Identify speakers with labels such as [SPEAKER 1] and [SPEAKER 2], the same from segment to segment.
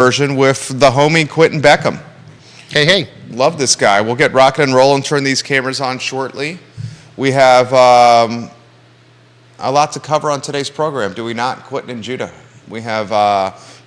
[SPEAKER 1] version with the homie Quentin Beckham.
[SPEAKER 2] Hey, hey.
[SPEAKER 1] Love this guy. We'll get rocking and rolling, turn these cameras on shortly. We have a lot to cover on today's program, do we not, Quentin and Judah? We have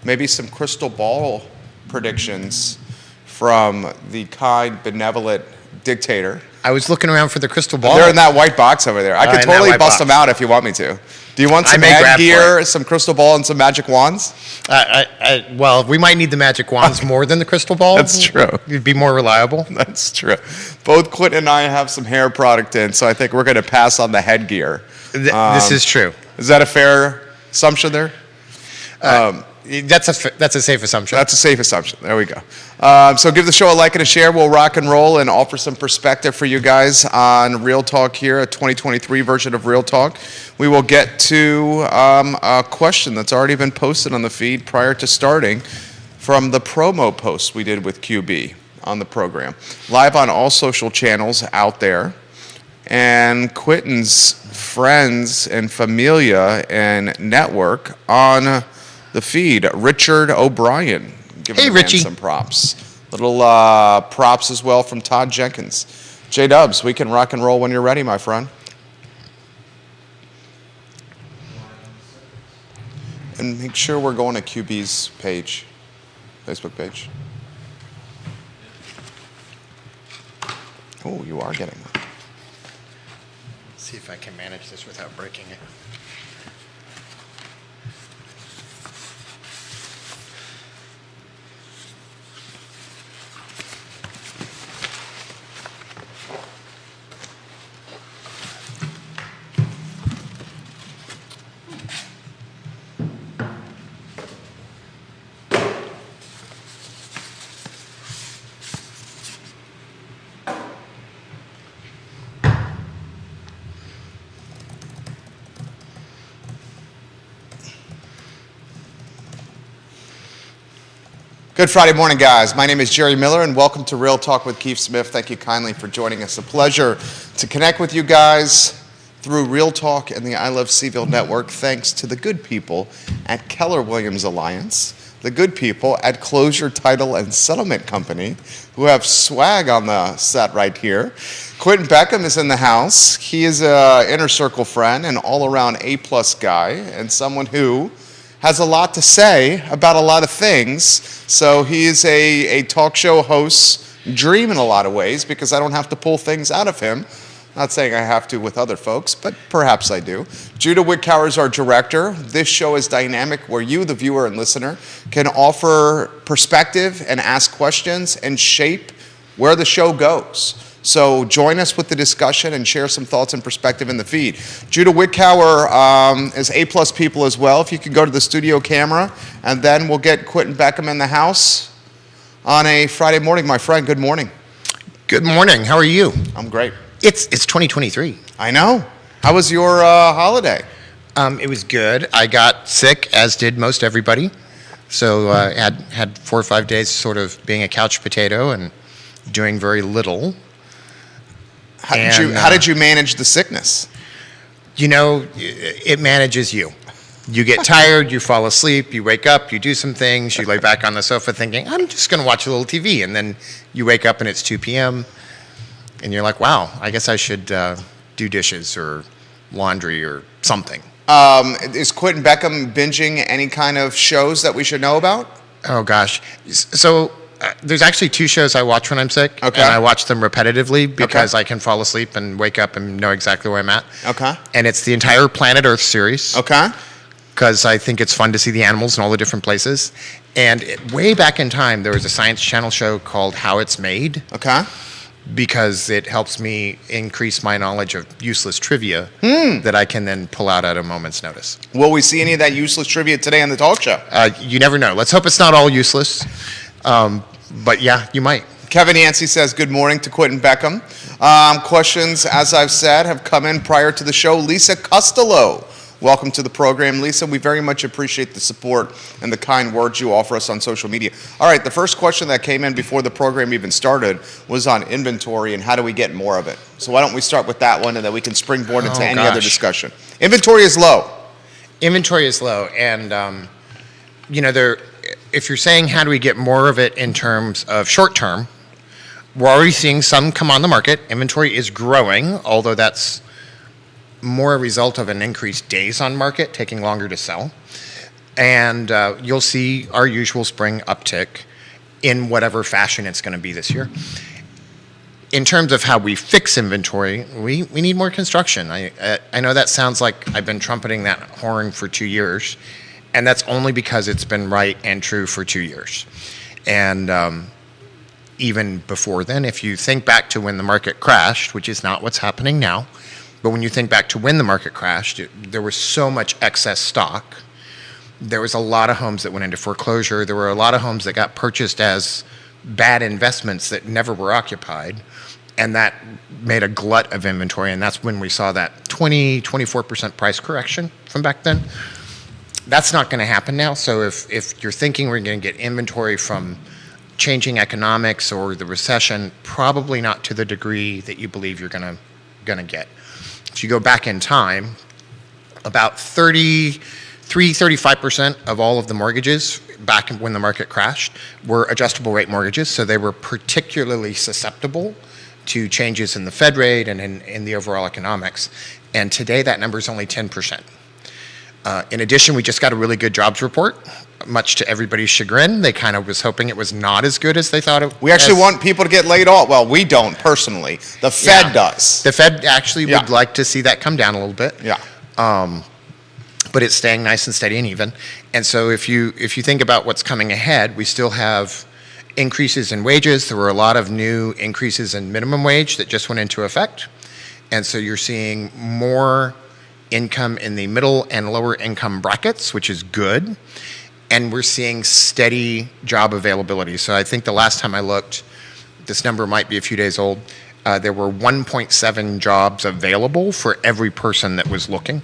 [SPEAKER 1] maybe some crystal ball predictions from the kind, benevolent dictator.
[SPEAKER 2] I was looking around for the crystal ball.
[SPEAKER 1] They're in that white box over there. I could totally bust them out if you want me to. Do you want some headgear, some crystal ball, and some magic wands?
[SPEAKER 2] Well, we might need the magic wands more than the crystal ball.
[SPEAKER 1] That's true.
[SPEAKER 2] It'd be more reliable.
[SPEAKER 1] That's true. Both Quentin and I have some hair product in, so I think we're going to pass on the headgear.
[SPEAKER 2] This is true.
[SPEAKER 1] Is that a fair assumption there?
[SPEAKER 2] That's a safe assumption.
[SPEAKER 1] That's a safe assumption. There we go. So give the show a like and a share. We'll rock and roll and offer some perspective for you guys on Real Talk here, a 2023 version of Real Talk. We will get to a question that's already been posted on the feed prior to starting from the promo post we did with QB on the program. Live on all social channels out there. And Quentin's friends and familia and network on the feed, Richard O'Brien. Giving
[SPEAKER 2] hey,
[SPEAKER 1] the man
[SPEAKER 2] Richie.
[SPEAKER 1] some props. Little props as well from Todd Jenkins. J-Dubs, we can rock and roll when you're ready, my friend. And make sure we're going to QB's page, Facebook page. Oh, you are getting that.
[SPEAKER 2] See if I can manage this without breaking it.
[SPEAKER 1] Good Friday morning, guys. My name is Jerry Miller, and welcome to Real Talk with Keith Smith. Thank you kindly for joining us. A pleasure to connect with you guys through Real Talk and the I Love Seville Network, thanks to the good people at Keller Williams Alliance, the good people at Closure Title and Settlement Company, who have swag on the set right here. Quentin Beckham is in the house. He is an inner circle friend, an all-around A-plus guy, and someone who has a lot to say about a lot of things. So he is a talk show host's dream in a lot of ways, because I don't have to pull things out of him. Not saying I have to with other folks, but perhaps I do. Judah Wickower is our director. This show is dynamic, where you, the viewer and listener, can offer perspective and ask questions and shape where the show goes. So join us with the discussion and share some thoughts and perspective in the feed. Judah Wickower is A-plus people as well. If you could go to the studio camera, and then we'll get Quentin Beckham in the house on a Friday morning. My friend, good morning.
[SPEAKER 2] Good morning. How are you?
[SPEAKER 1] I'm great.
[SPEAKER 2] It's 2023.
[SPEAKER 1] I know. How was your holiday?
[SPEAKER 2] It was good. I got sick, as did most everybody. So had 4 or 5 days sort of being a couch potato and doing very little.
[SPEAKER 1] How did you manage the sickness?
[SPEAKER 2] You know, it manages you. You get tired, you fall asleep, you wake up, you do some things, you lay back on the sofa thinking, I'm just going to watch a little TV. And then you wake up and it's 2 p.m. and you're like, wow, I guess I should do dishes or laundry or something.
[SPEAKER 1] Is Quentin Beckham binging any kind of shows that we should know about?
[SPEAKER 2] Oh, gosh. So there's actually 2 shows I watch when I'm sick.
[SPEAKER 1] Okay.
[SPEAKER 2] And I watch them repetitively because I can fall asleep and wake up and know exactly where I'm at.
[SPEAKER 1] Okay.
[SPEAKER 2] And it's the entire Planet Earth series.
[SPEAKER 1] Okay.
[SPEAKER 2] Because I think it's fun to see the animals in all the different places. And way back in time, there was a Science Channel show called How It's Made.
[SPEAKER 1] Okay.
[SPEAKER 2] Because it helps me increase my knowledge of useless trivia that I can then pull out at a moment's notice.
[SPEAKER 1] Will we see any of that useless trivia today on the talk show?
[SPEAKER 2] You never know. Let's hope it's not all useless. But yeah, you might.
[SPEAKER 1] Kevin Yancey says good morning to Quentin Beckham. Questions, as I've said, have come in prior to the show. Lisa Costello, welcome to the program. Lisa, we very much appreciate the support and the kind words you offer us on social media. All right, the first question that came in before the program even started was on inventory and how do we get more of it. So why don't we start with that one, and then we can springboard into any other discussion. Inventory is low.
[SPEAKER 2] Inventory is low, and you know, if you're saying how do we get more of it in terms of short term, we're already seeing some come on the market. Inventory is growing, although that's more a result of an increased days on market, taking longer to sell. And you'll see our usual spring uptick in whatever fashion it's going to be this year. In terms of how we fix inventory, we need more construction. I know that sounds like I've been trumpeting that horn for 2 years, and that's only because it's been right and true for 2 years. And even before then, if you think back to when the market crashed, which is not what's happening now, but when you think back to when the market crashed, there was so much excess stock. There was a lot of homes that went into foreclosure. There were a lot of homes that got purchased as bad investments that never were occupied, and that made a glut of inventory, and that's when we saw that 24% price correction from back then. That's not going to happen now. So if you're thinking we're going to get inventory from changing economics or the recession, probably not to the degree that you believe you're going to get. If you go back in time, about 35% of all of the mortgages back when the market crashed were adjustable rate mortgages, so they were particularly susceptible to changes in the Fed rate and in the overall economics. And today that number is only 10%. In addition, we just got a really good jobs report, much to everybody's chagrin. They kind of was hoping it was not as good as they thought it.
[SPEAKER 1] We actually want people to get laid off. Well, we don't personally. The Fed does.
[SPEAKER 2] The Fed actually would like to see that come down a little bit.
[SPEAKER 1] Yeah.
[SPEAKER 2] But it's staying nice and steady and even. And so if you think about what's coming ahead, we still have increases in wages. There were a lot of new increases in minimum wage that just went into effect. And so you're seeing more income in the middle and lower income brackets, which is good. And we're seeing steady job availability. So I think the last time I looked, this number might be a few days old, there were 1.7 jobs available for every person that was looking.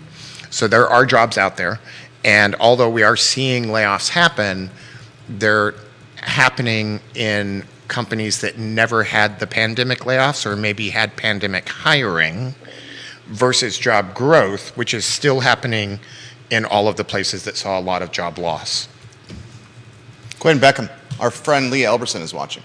[SPEAKER 2] So there are jobs out there. And although we are seeing layoffs happen, they're happening in companies that never had the pandemic layoffs or maybe had pandemic hiring versus job growth, which is still happening in all of the places that saw a lot of job loss.
[SPEAKER 1] Quinn Beckham, our friend Leah Elberson is watching.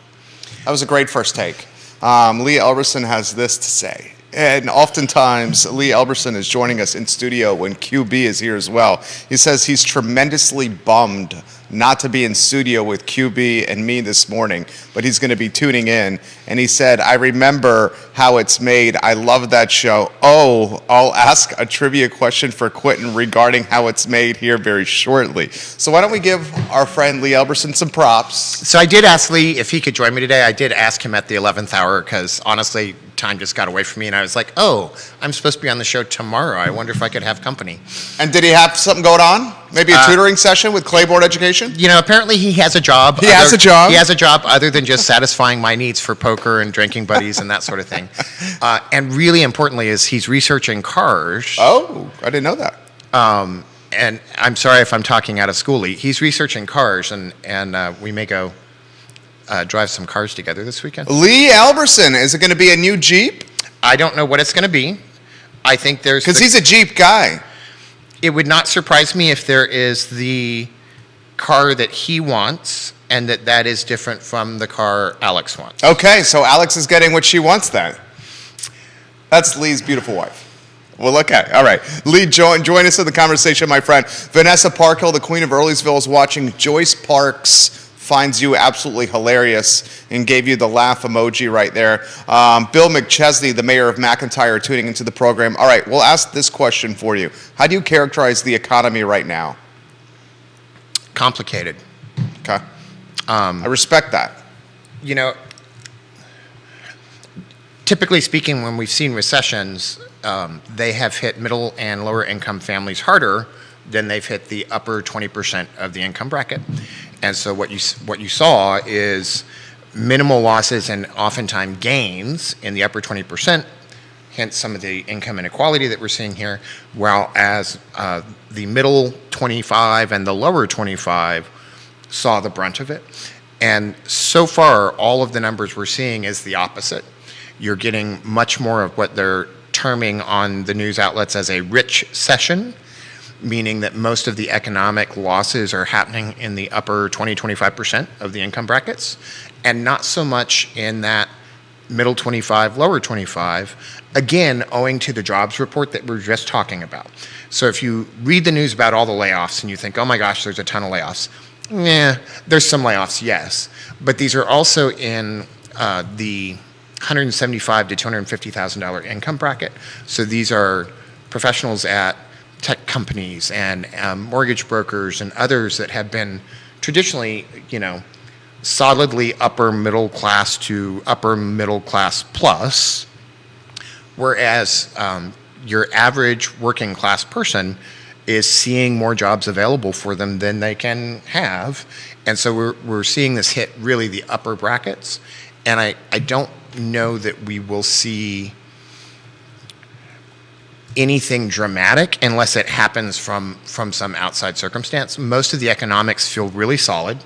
[SPEAKER 1] That was a great first take. Leah Elberson has this to say. And oftentimes, Lee Elberson is joining us in studio when QB is here as well. He says he's tremendously bummed not to be in studio with QB and me this morning, but he's going to be tuning in. And he said, I remember how it's made. I love that show. Oh, I'll ask a trivia question for Quentin regarding how it's made here very shortly. So why don't we give our friend Lee Elberson some props.
[SPEAKER 2] So I did ask Lee if he could join me today. I did ask him at the 11th hour because honestly, time just got away from me and I was like, oh, I'm supposed to be on the show tomorrow. I wonder if I could have company.
[SPEAKER 1] And did he have something going on? Maybe a tutoring session with Claiborne Education?
[SPEAKER 2] You know, apparently he has a job.
[SPEAKER 1] He has a job?
[SPEAKER 2] He has a job other than just satisfying my needs for poker and drinking buddies and that sort of thing. And really importantly is he's researching cars.
[SPEAKER 1] Oh, I didn't know that.
[SPEAKER 2] And I'm sorry if I'm talking out of school. He's researching cars and we may go drive some cars together this weekend.
[SPEAKER 1] Lee Elberson, is it going to be a new Jeep?
[SPEAKER 2] I don't know what it's going to be. I think there's...
[SPEAKER 1] Because he's a Jeep guy.
[SPEAKER 2] It would not surprise me if there is the car that he wants and that is different from the car Alex wants.
[SPEAKER 1] Okay, so Alex is getting what she wants then. That's Lee's beautiful wife. Well, okay, all right. Lee, join us in the conversation, my friend. Vanessa Parkhill, the Queen of Earlysville, is watching. Joyce Parks finds you absolutely hilarious and gave you the laugh emoji right there. Bill McChesney, the mayor of McIntyre, tuning into the program. All right, we'll ask this question for you. How do you characterize the economy right now?
[SPEAKER 2] Complicated.
[SPEAKER 1] Okay. I respect that.
[SPEAKER 2] You know, typically speaking, when we've seen recessions, they have hit middle and lower income families harder than they've hit the upper 20% of the income bracket. And so what you saw is minimal losses and oftentimes gains in the upper 20%, hence some of the income inequality that we're seeing here, while as the middle 25 and the lower 25 saw the brunt of it. And so far, all of the numbers we're seeing is the opposite. You're getting much more of what they're terming on the news outlets as a rich session, meaning that most of the economic losses are happening in the upper 20-25% of the income brackets, and not so much in that middle 25, lower 25, again, owing to the jobs report that we're just talking about. So if you read the news about all the layoffs and you think, oh my gosh, there's a ton of layoffs, yeah, there's some layoffs, yes, but these are also in the $175,000 to $250,000 income bracket. So these are professionals at tech companies and mortgage brokers and others that have been traditionally, solidly upper middle class to upper middle class plus, whereas your average working class person is seeing more jobs available for them than they can have. And so we're seeing this hit really the upper brackets. And I don't know that we will see anything dramatic unless it happens from some outside circumstance. Most of the economics feel really solid.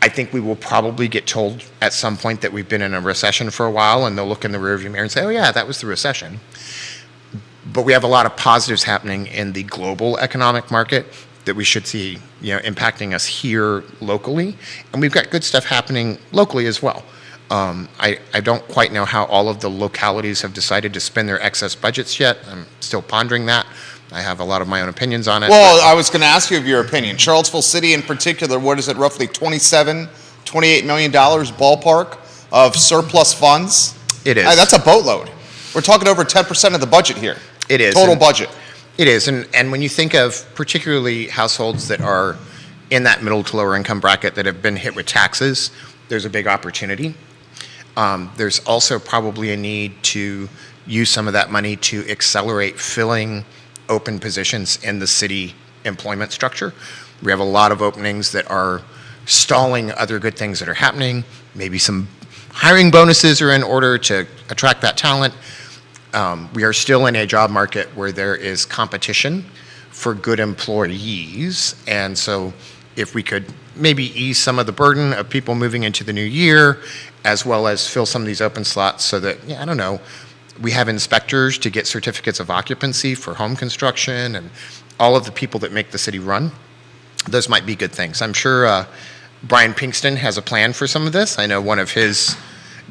[SPEAKER 2] I think we will probably get told at some point that we've been in a recession for a while, and they'll look in the rearview mirror and say, oh yeah, that was the recession. But we have a lot of positives happening in the global economic market that we should see, impacting us here locally. And we've got good stuff happening locally as well. I don't quite know how all of the localities have decided to spend their excess budgets yet. I'm still pondering that. I have a lot of my own opinions on it.
[SPEAKER 1] Well, I was going to ask you of your opinion. Charlottesville City in particular, what is it, roughly $28 million ballpark of surplus funds?
[SPEAKER 2] It is.
[SPEAKER 1] That's a boatload. We're talking over 10% of the budget here.
[SPEAKER 2] It is.
[SPEAKER 1] Total budget.
[SPEAKER 2] It is. And when you think of particularly households that are in that middle to lower income bracket that have been hit with taxes, there's a big opportunity. There's also probably a need to use some of that money to accelerate filling open positions in the city employment structure. We have a lot of openings that are stalling other good things that are happening. Maybe some hiring bonuses are in order to attract that talent. We are still in a job market where there is competition for good employees. And so if we could maybe ease some of the burden of people moving into the new year, as well as fill some of these open slots so that, we have inspectors to get certificates of occupancy for home construction and all of the people that make the city run. Those might be good things. I'm sure Brian Pinkston has a plan for some of this. I know one of his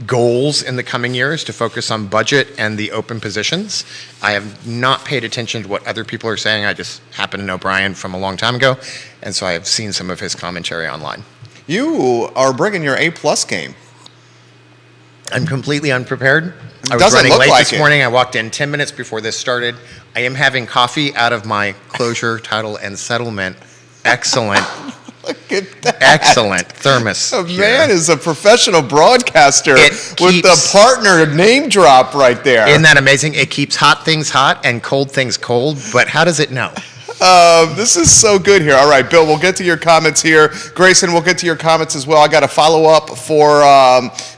[SPEAKER 2] goals in the coming year is to focus on budget and the open positions. I have not paid attention to what other people are saying. I just happen to know Brian from a long time ago, and so I have seen some of his commentary online.
[SPEAKER 1] You are bringing your A-plus game.
[SPEAKER 2] I'm completely unprepared. I was
[SPEAKER 1] Doesn't
[SPEAKER 2] running
[SPEAKER 1] look
[SPEAKER 2] late
[SPEAKER 1] like
[SPEAKER 2] this
[SPEAKER 1] it.
[SPEAKER 2] morning. I walked in 10 minutes before this started. I am having coffee out of my closure, title, and settlement. Excellent.
[SPEAKER 1] Look at that.
[SPEAKER 2] Excellent thermos.
[SPEAKER 1] The
[SPEAKER 2] here.
[SPEAKER 1] man is a professional broadcaster
[SPEAKER 2] It
[SPEAKER 1] with the
[SPEAKER 2] keeps-
[SPEAKER 1] partner name drop right there.
[SPEAKER 2] Isn't that amazing? It keeps hot things hot and cold things cold, but how does it know?
[SPEAKER 1] This is so good here. All right, Bill, we'll get to your comments here. Grayson, we'll get to your comments as well. I got a follow-up for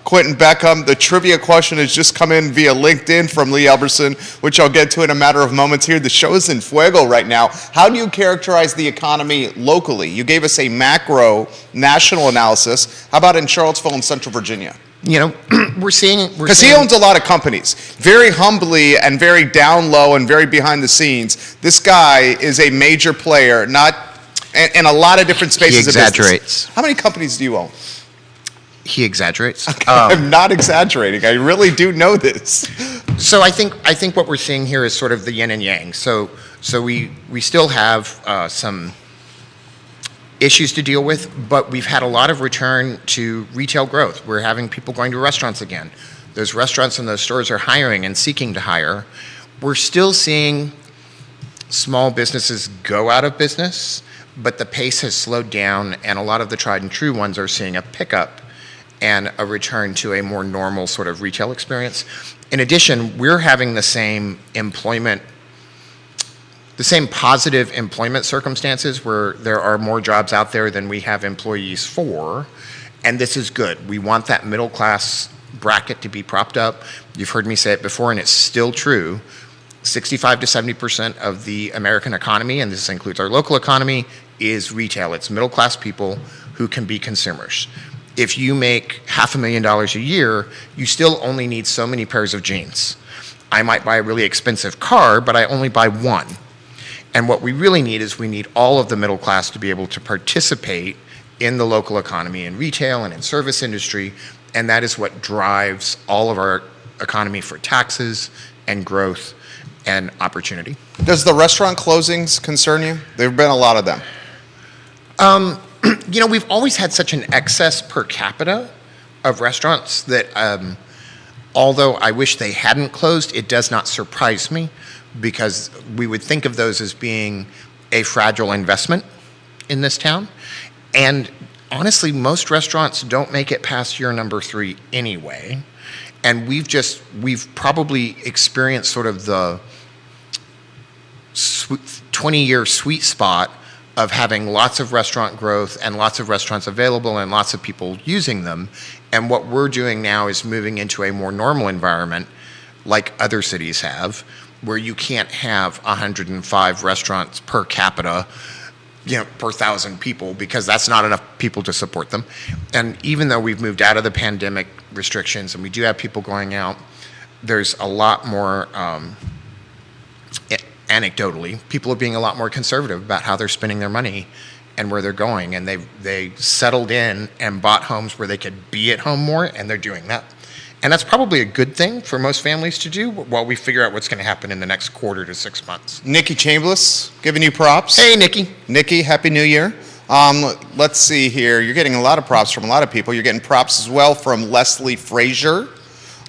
[SPEAKER 1] Quentin Beckham. The trivia question has just come in via LinkedIn from Lee Elberson, which I'll get to in a matter of moments here. The show is in fuego right now. How do you characterize the economy locally? You gave us a macro national analysis. How about in Charlottesville and Central Virginia?
[SPEAKER 2] We're seeing
[SPEAKER 1] Because he owns a lot of companies. Very humbly and very down low and very behind the scenes, this guy is a major player, not in a lot of different spaces of business.
[SPEAKER 2] exaggerates.
[SPEAKER 1] How many companies do you own?
[SPEAKER 2] He exaggerates.
[SPEAKER 1] I'm not exaggerating. I really do know this.
[SPEAKER 2] So I think what we're seeing here is sort of the yin and yang. So we still have some issues to deal with, but we've had a lot of return to retail growth. We're having people going to restaurants again. Those restaurants and those stores are hiring and seeking to hire. We're still seeing small businesses go out of business, but the pace has slowed down, and a lot of the tried and true ones are seeing a pickup and a return to a more normal sort of retail experience. In addition, we're having the same positive employment circumstances where there are more jobs out there than we have employees for, and this is good. We want that middle class bracket to be propped up. You've heard me say it before, and it's still true. 65 to 70% of the American economy, and this includes our local economy, is retail. It's middle class people who can be consumers. If you make $500,000 a year, you still only need so many pairs of jeans. I might buy a really expensive car, but I only buy one. And what we really need is we need all of the middle class to be able to participate in the local economy, in retail and in service industry, and that is what drives all of our economy for taxes and growth and opportunity.
[SPEAKER 1] Does the restaurant closings concern you? There have been a lot of them.
[SPEAKER 2] You know, we've always had such an excess per capita of restaurants that although I wish they hadn't closed, it does not surprise me because we would think of those as being a fragile investment in this town. And honestly, most restaurants don't make it past year number 3 anyway. And we've probably experienced sort of the 20-year sweet spot of having lots of restaurant growth and lots of restaurants available and lots of people using them. And what we're doing now is moving into a more normal environment like other cities have, where you can't have 105 restaurants per capita, per 1,000 people, because that's not enough people to support them. And even though we've moved out of the pandemic restrictions and we do have people going out, there's a lot more, anecdotally, people are being a lot more conservative about how they're spending their money and where they're going. And they settled in and bought homes where they could be at home more, and they're doing that. And that's probably a good thing for most families to do while we figure out what's going to happen in the next quarter to 6 months.
[SPEAKER 1] Nikki Chambliss, giving you props.
[SPEAKER 2] Hey, Nikki.
[SPEAKER 1] Nikki, Happy New Year. Let's see here. You're getting a lot of props from a lot of people. You're getting props as well from Leslie Frazier.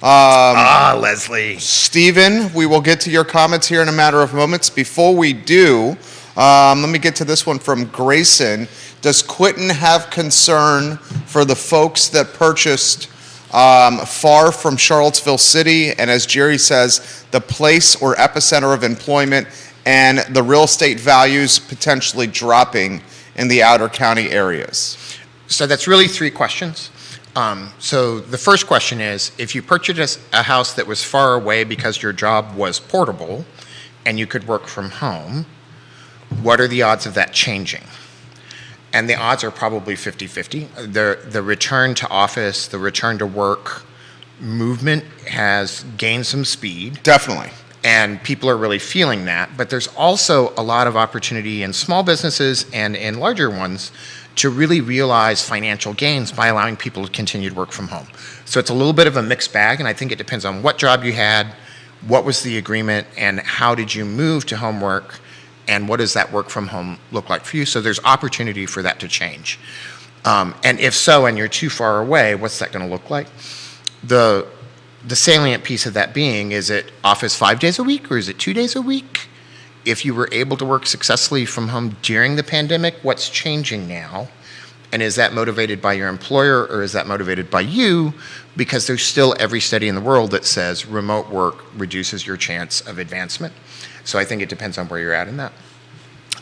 [SPEAKER 2] Leslie.
[SPEAKER 1] Stephen, we will get to your comments here in a matter of moments. Before we do, let me get to this one from Grayson. Does Quinton have concern for the folks that purchased far from Charlottesville City, and as Jerry says, the place or epicenter of employment, and the real estate values potentially dropping in the outer county areas?
[SPEAKER 2] So that's really 3 questions. So the first question is, if you purchased a house that was far away because your job was portable and you could work from home, what are the odds of that changing? And the odds are probably 50-50. The return to office, the return to work movement has gained some speed.
[SPEAKER 1] Definitely.
[SPEAKER 2] And people are really feeling that. But there's also a lot of opportunity in small businesses and in larger ones to really realize financial gains by allowing people to continue to work from home. So it's a little bit of a mixed bag, and I think it depends on what job you had, what was the agreement, and how did you move to home work, and what does that work from home look like for you? So there's opportunity for that to change. And if so, and you're too far away, what's that going to look like? The salient piece of that being, is it office 5 days a week or is it 2 days a week? If you were able to work successfully from home during the pandemic, what's changing now? And is that motivated by your employer or is that motivated by you? Because there's still every study in the world that says remote work reduces your chance of advancement. So I think it depends on where you're at in that.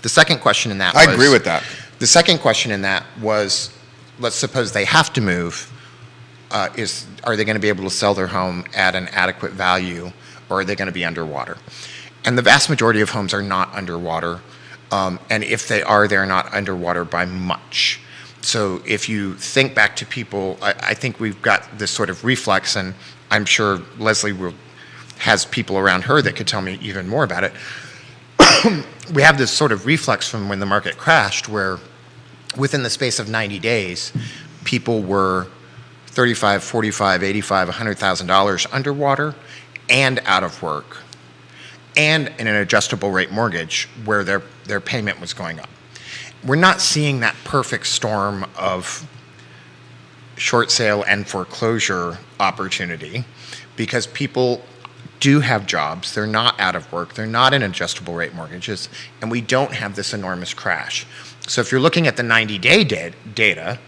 [SPEAKER 2] The second question in that was...
[SPEAKER 1] I agree with that.
[SPEAKER 2] The second question in that was, let's suppose they have to move. Are they going to be able to sell their home at an adequate value, or are they going to be underwater? And the vast majority of homes are not underwater. And if they are, they're not underwater by much. So if you think back to people, I think we've got this sort of reflex, and I'm sure Leslie has people around her that could tell me even more about it. We have this sort of reflex from when the market crashed, where within the space of 90 days, people were $35,000, $45,000, $85,000, $100,000 underwater and out of work, and in an adjustable rate mortgage where their payment was going up. We're not seeing that perfect storm of short sale and foreclosure opportunity because people do have jobs, they're not out of work, they're not in adjustable rate mortgages, and we don't have this enormous crash. So if you're looking at the 90-day data,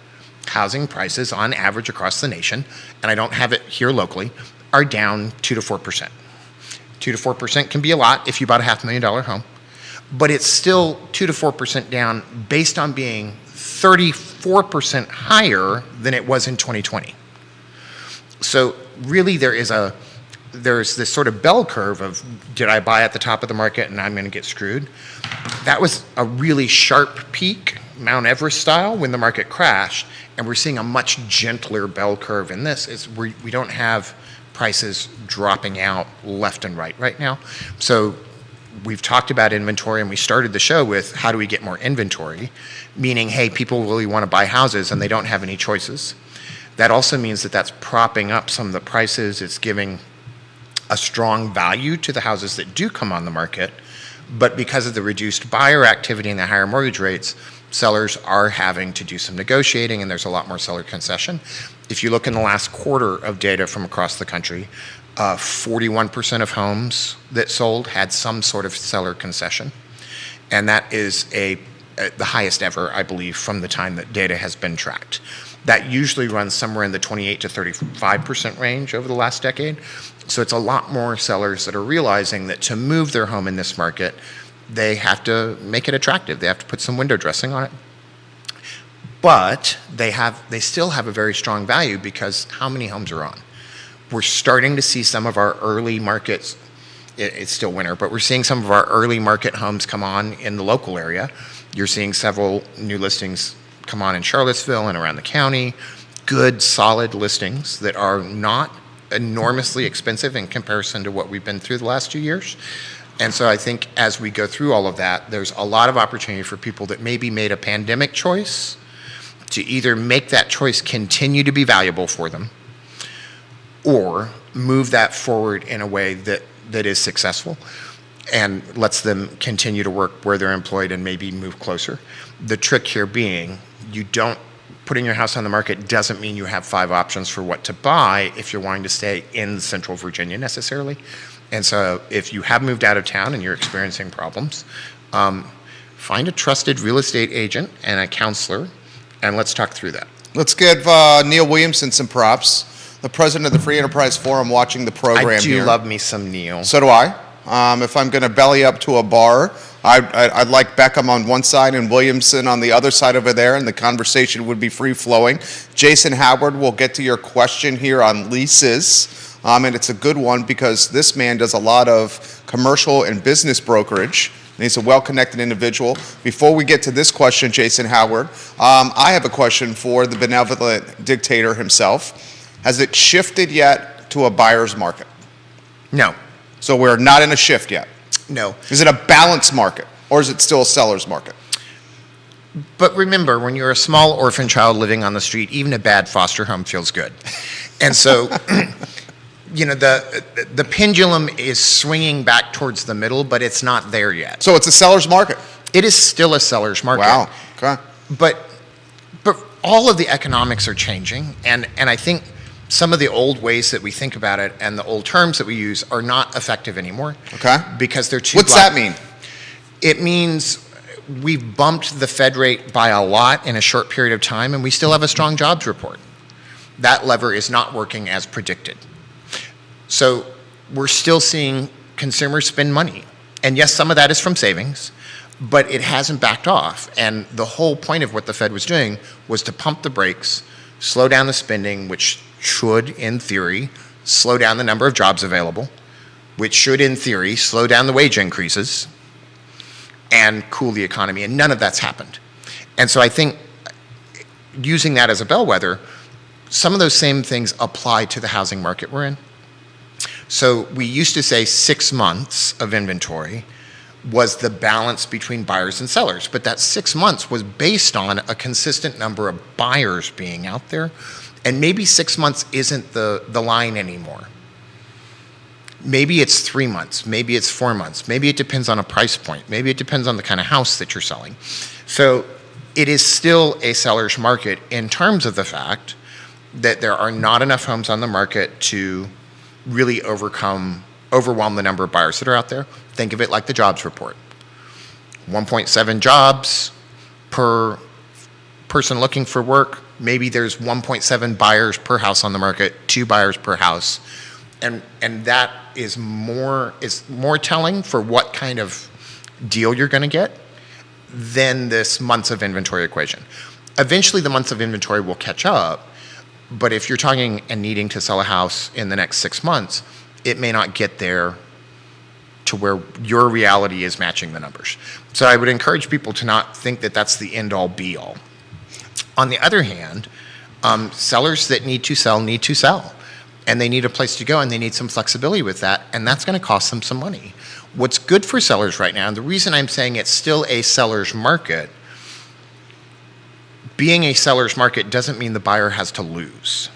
[SPEAKER 2] housing prices on average across the nation, and I don't have it here locally, are down 2 to 4%. 2 to 4% can be a lot if you bought a $500,000 home, but it's still 2 to 4% down based on being 34% higher than it was in 2020. So really there's this sort of bell curve of, did I buy at the top of the market and I'm going to get screwed? That was a really sharp peak, Mount Everest style, when the market crashed, and we're seeing a much gentler bell curve in this. We don't have prices dropping out left and right now. So we've talked about inventory, and we started the show with how do we get more inventory, meaning, hey, people really want to buy houses and they don't have any choices. That also means that that's propping up some of the prices. It's giving a strong value to the houses that do come on the market. But because of the reduced buyer activity and the higher mortgage rates, sellers are having to do some negotiating, and there's a lot more seller concession. If you look in the last quarter of data from across the country, 41% of homes that sold had some sort of seller concession. And that is the highest ever, I believe, from the time that data has been tracked. That usually runs somewhere in the 28 to 35% range over the last decade. So it's a lot more sellers that are realizing that to move their home in this market, they have to make it attractive. They have to put some window dressing on it. But they still have a very strong value because how many homes are on? We're starting to see some of our early markets, it's still winter, but we're seeing some of our early market homes come on in the local area. You're seeing several new listings come on in Charlottesville and around the county. Good, solid listings that are not enormously expensive in comparison to what we've been through the last 2 years. And so I think as we go through all of that, there's a lot of opportunity for people that maybe made a pandemic choice to either make that choice continue to be valuable for them or move that forward in a way that is successful and lets them continue to work where they're employed and maybe move closer. The trick here being putting your house on the market doesn't mean you have 5 options for what to buy if you're wanting to stay in Central Virginia necessarily. And so if you have moved out of town and you're experiencing problems, find a trusted real estate agent and a counselor, and let's talk through that.
[SPEAKER 1] Let's give Neil Williamson some props, the president of the Free Enterprise Forum, watching the program here.
[SPEAKER 2] I do love me some Neil.
[SPEAKER 1] So do I. If I'm going to belly up to a bar, I'd like Beckham on one side and Williamson on the other side over there, and the conversation would be free-flowing. Jason Howard, we'll get to your question here on leases, and it's a good one because this man does a lot of commercial and business brokerage, and he's a well-connected individual. Before we get to this question, Jason Howard, I have a question for the benevolent dictator himself. Has it shifted yet to a buyer's market?
[SPEAKER 2] No.
[SPEAKER 1] So we're not in a shift yet?
[SPEAKER 2] No.
[SPEAKER 1] Is it a balanced market, or is it still a seller's market?
[SPEAKER 2] But remember, when you're a small orphan child living on the street, even a bad foster home feels good. And so, the pendulum is swinging back towards the middle, but it's not there yet.
[SPEAKER 1] So it's a seller's market?
[SPEAKER 2] It is still a seller's market.
[SPEAKER 1] Wow, okay.
[SPEAKER 2] But all of the economics are changing, and I think some of the old ways that we think about it and the old terms that we use are not effective anymore.
[SPEAKER 1] Okay.
[SPEAKER 2] Because they're too
[SPEAKER 1] What's that mean?
[SPEAKER 2] It means we've bumped the Fed rate by a lot in a short period of time, and we still have a strong jobs report. That lever is not working as predicted. So we're still seeing consumers spend money. And yes, some of that is from savings, but it hasn't backed off. And the whole point of what the Fed was doing was to pump the brakes, slow down the spending, which should, in theory, slow down the number of jobs available, which should, in theory, slow down the wage increases and cool the economy. And none of that's happened. And so I think using that as a bellwether, some of those same things apply to the housing market we're in. So we used to say 6 months of inventory was the balance between buyers and sellers, but that 6 months was based on a consistent number of buyers being out there, and maybe 6 months isn't the line anymore. Maybe it's 3 months, maybe it's 4 months, maybe it depends on a price point, maybe it depends on the kind of house that you're selling. So it is still a seller's market in terms of the fact that there are not enough homes on the market to really overwhelm the number of buyers that are out there. Think of it like the jobs report. 1.7 jobs per person looking for work. Maybe there's 1.7 buyers per house on the market, 2 buyers per house. And that is more telling for what kind of deal you're going to get than this months of inventory equation. Eventually the months of inventory will catch up, but if you're talking and needing to sell a house in the next 6 months, it may not get there to where your reality is matching the numbers. So I would encourage people to not think that that's the end-all be-all. On the other hand, sellers that need to sell, and they need a place to go, and they need some flexibility with that, and that's going to cost them some money. What's good for sellers right now, and the reason I'm saying it's still a seller's market, being a seller's market doesn't mean the buyer has to lose.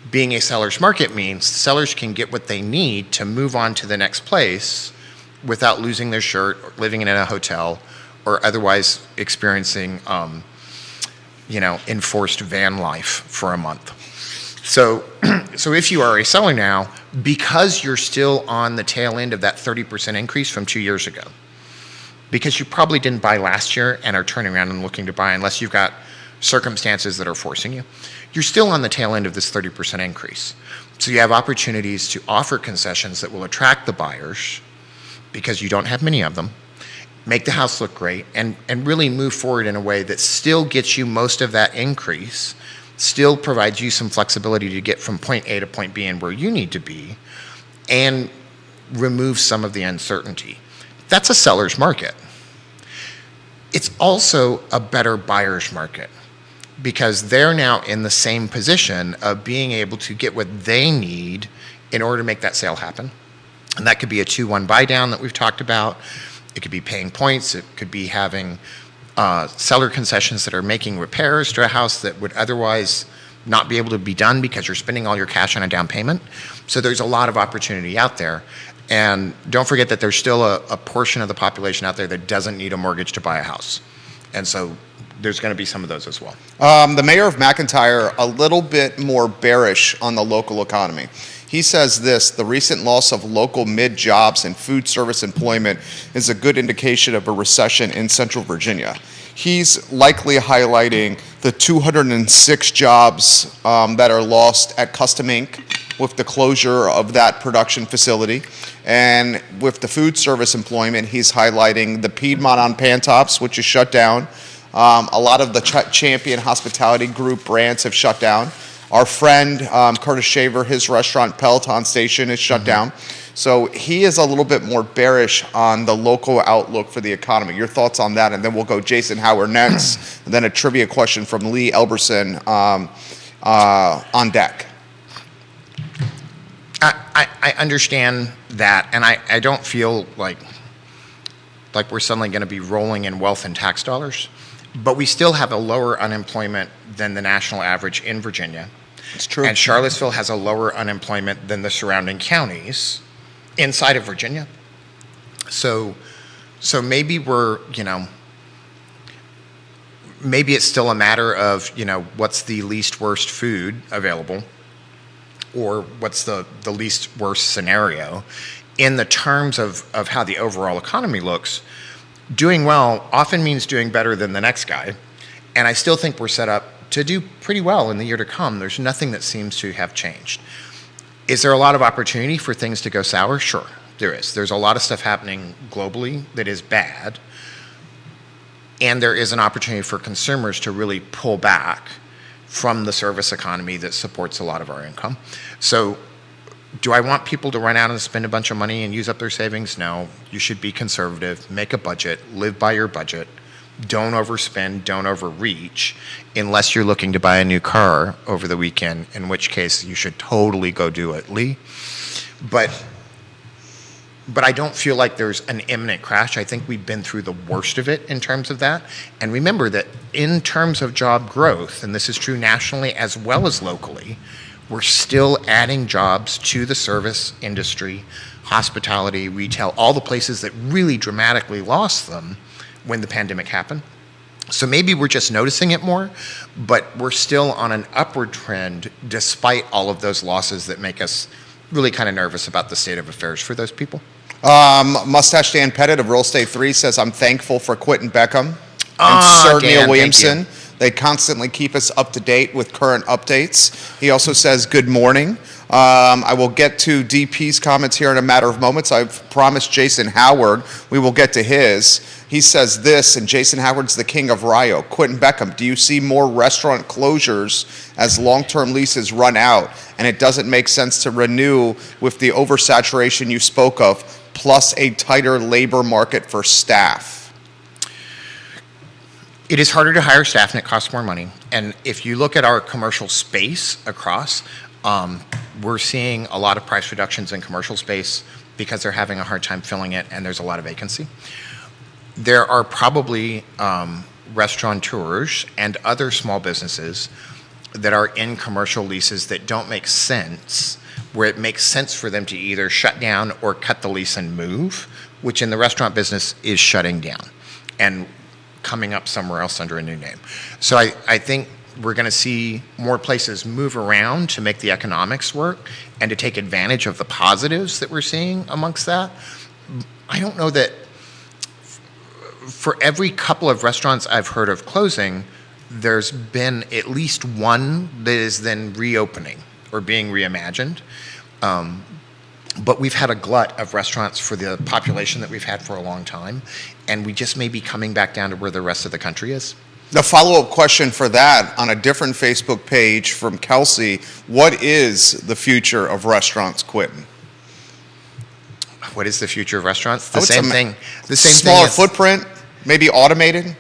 [SPEAKER 2] Being a seller's market means sellers can get what they need to move on to the next place without losing their shirt, or living in a hotel, or otherwise experiencing, enforced van life for a month. So if you are a seller now, because you're still on the tail end of that 30% increase from 2 years ago, because you probably didn't buy last year and are turning around and looking to buy unless you've got circumstances that are forcing you, you're still on the tail end of this 30% increase. So you have opportunities to offer concessions that will attract the buyers because you don't have many of them, make the house look great, and really move forward in a way that still gets you most of that increase, still provides you some flexibility to get from point A to point B and where you need to be, and remove some of the uncertainty. That's a seller's market. It's also a better buyer's market because they're now in the same position of being able to get what they need in order to make that sale happen. And that could be a 2-1 buy down that we've talked about. It could be paying points. It could be having seller concessions that are making repairs to a house that would otherwise not be able to be done because you're spending all your cash on a down payment. So there's a lot of opportunity out there. And don't forget that there's still a portion of the population out there that doesn't need a mortgage to buy a house. And so there's going to be some of those as well.
[SPEAKER 1] The mayor of McIntyre, a little bit more bearish on the local economy. He says this: the recent loss of local mid-jobs and food service employment is a good indication of a recession in Central Virginia. He's likely highlighting the 206 jobs that are lost at Custom Ink with the closure of that production facility. And with the food service employment, he's highlighting the Piedmont on Pantops, which is shut down. A lot of the Champion Hospitality Group brands have shut down. Our friend Curtis Shaver, his restaurant Peloton Station is shut down. So he is a little bit more bearish on the local outlook for the economy. Your thoughts on that? And then we'll go Jason Howard next, and then a trivia question from Lee Elberson on deck.
[SPEAKER 2] I understand that, and I don't feel like we're suddenly going to be rolling in wealth and tax dollars, but we still have a lower unemployment than the national average in Virginia.
[SPEAKER 1] It's true.
[SPEAKER 2] And Charlottesville has a lower unemployment than the surrounding counties inside of Virginia. So maybe maybe it's still a matter of, what's the least worst food available, or what's the least worst scenario in the terms of how the overall economy looks. Doing well often means doing better than the next guy. And I still think we're set up to do pretty well in the year to come. There's nothing that seems to have changed. Is there a lot of opportunity for things to go sour? Sure, there is. There's a lot of stuff happening globally that is bad. And there is an opportunity for consumers to really pull back from the service economy that supports a lot of our income. So do I want people to run out and spend a bunch of money and use up their savings? No. You should be conservative, make a budget, live by your budget. Don't overspend, don't overreach, unless you're looking to buy a new car over the weekend, in which case you should totally go do it, Lee. But I don't feel like there's an imminent crash. I think we've been through the worst of it in terms of that. And remember that in terms of job growth, and this is true nationally as well as locally, we're still adding jobs to the service industry, hospitality, retail, all the places that really dramatically lost them when the pandemic happened. So maybe we're just noticing it more, but we're still on an upward trend despite all of those losses that make us really kind of nervous about the state of affairs for those people.
[SPEAKER 1] Mustache Dan Pettit of Real Estate 3 says, I'm thankful for Quentin Beckham and Sir Neil Williamson. They constantly keep us up to date with current updates. He also says, good morning. I will get to DP's comments here in a matter of moments. I've promised Jason Howard we will get to his. He says this, and Jason Howard's the king of Rio. Quentin Beckham, do you see more restaurant closures as long-term leases run out and it doesn't make sense to renew with the oversaturation you spoke of, plus a tighter labor market for staff?
[SPEAKER 2] It is harder to hire staff and it costs more money. And if you look at our commercial space across, we're seeing a lot of price reductions in commercial space because they're having a hard time filling it and there's a lot of vacancy. There are probably restaurateurs and other small businesses that are in commercial leases that don't make sense, where it makes sense for them to either shut down or cut the lease and move, which in the restaurant business is shutting down and coming up somewhere else under a new name. So I think we're going to see more places move around to make the economics work and to take advantage of the positives that we're seeing amongst that. I don't know that for every couple of restaurants I've heard of closing, there's been at least one that is then reopening or being reimagined. But we've had a glut of restaurants for the population that we've had for a long time, and we just may be coming back down to where the rest of the country is.
[SPEAKER 1] The follow-up question for that on a different Facebook page from Kelsey, what is the future of restaurants, Quinton?
[SPEAKER 2] What is the future of restaurants?
[SPEAKER 1] The same
[SPEAKER 2] thing.
[SPEAKER 1] Smaller footprint, maybe automated?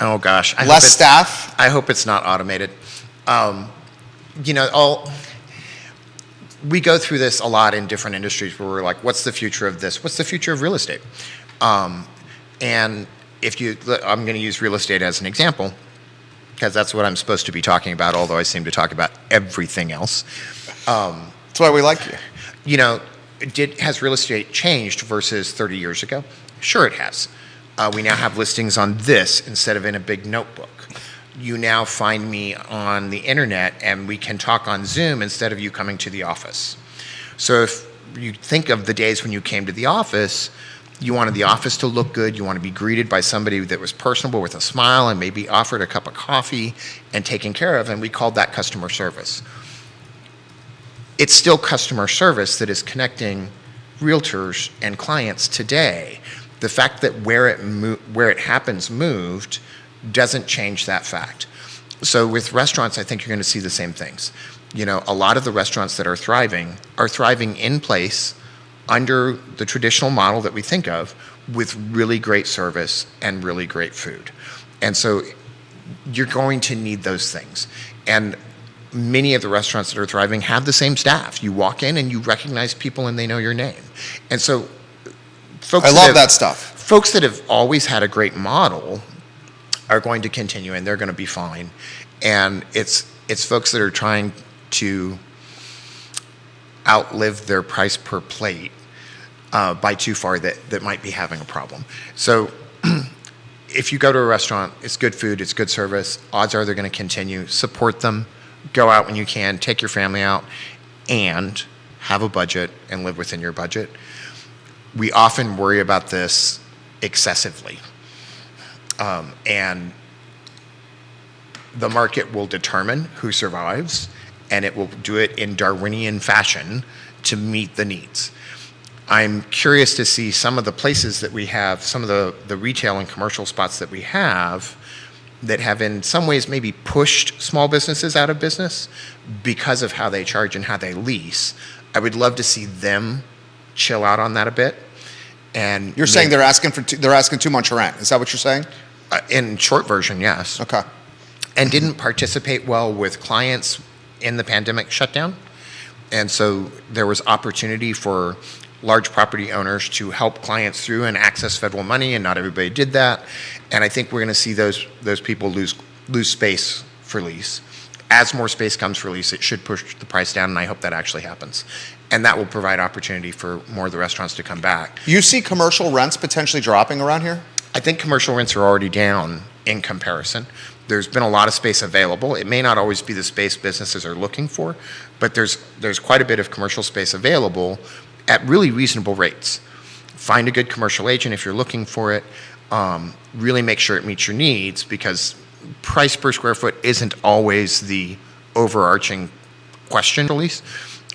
[SPEAKER 2] Oh gosh.
[SPEAKER 1] Less staff?
[SPEAKER 2] I hope it's not automated. We go through this a lot in different industries where we're like, what's the future of this? What's the future of real estate? And I'm going to use real estate as an example, because that's what I'm supposed to be talking about, although I seem to talk about everything else.
[SPEAKER 1] That's why we like you.
[SPEAKER 2] Has real estate changed versus 30 years ago? Sure it has. We now have listings on this instead of in a big notebook. You now find me on the internet and we can talk on Zoom instead of you coming to the office. So if you think of the days when you came to the office, you wanted the office to look good, you want to be greeted by somebody that was personable with a smile and maybe offered a cup of coffee and taken care of, and we called that customer service. It's still customer service that is connecting realtors and clients today. The fact that where it happens moved doesn't change that fact. So with restaurants, I think you're going to see the same things. A lot of the restaurants that are thriving in place under the traditional model that we think of, with really great service and really great food. And so you're going to need those things. And many of the restaurants that are thriving have the same staff. You walk in and you recognize people and they know your name. And so folks that Folks that have always had a great model are going to continue, and they're going to be fine. And it's folks that are trying to outlive their price per plate by too far that might be having a problem. So if you go to a restaurant, it's good food, it's good service, odds are they're going to continue. Support them, go out when you can, take your family out, and have a budget and live within your budget. We often worry about this excessively. And the market will determine who survives, and it will do it in Darwinian fashion to meet the needs. I'm curious to see some of the places that we have, some of the retail and commercial spots that we have that have in some ways maybe pushed small businesses out of business because of how they charge and how they lease. I would love to see them chill out on that a bit. And
[SPEAKER 1] you're saying they're asking too much rent. Is that what you're saying?
[SPEAKER 2] In short version, yes.
[SPEAKER 1] Okay.
[SPEAKER 2] And didn't participate well with clients in the pandemic shutdown. And so there was opportunity for large property owners to help clients through and access federal money, and not everybody did that. And I think we're going to see those people lose space for lease. As more space comes for lease, it should push the price down, and I hope that actually happens. And that will provide opportunity for more of the restaurants to come back.
[SPEAKER 1] You see commercial rents potentially dropping around here?
[SPEAKER 2] I think commercial rents are already down in comparison. There's been a lot of space available. It may not always be the space businesses are looking for, but there's quite a bit of commercial space available at really reasonable rates. Find a good commercial agent if you're looking for it. Really make sure it meets your needs, because price per square foot isn't always the overarching question, at least,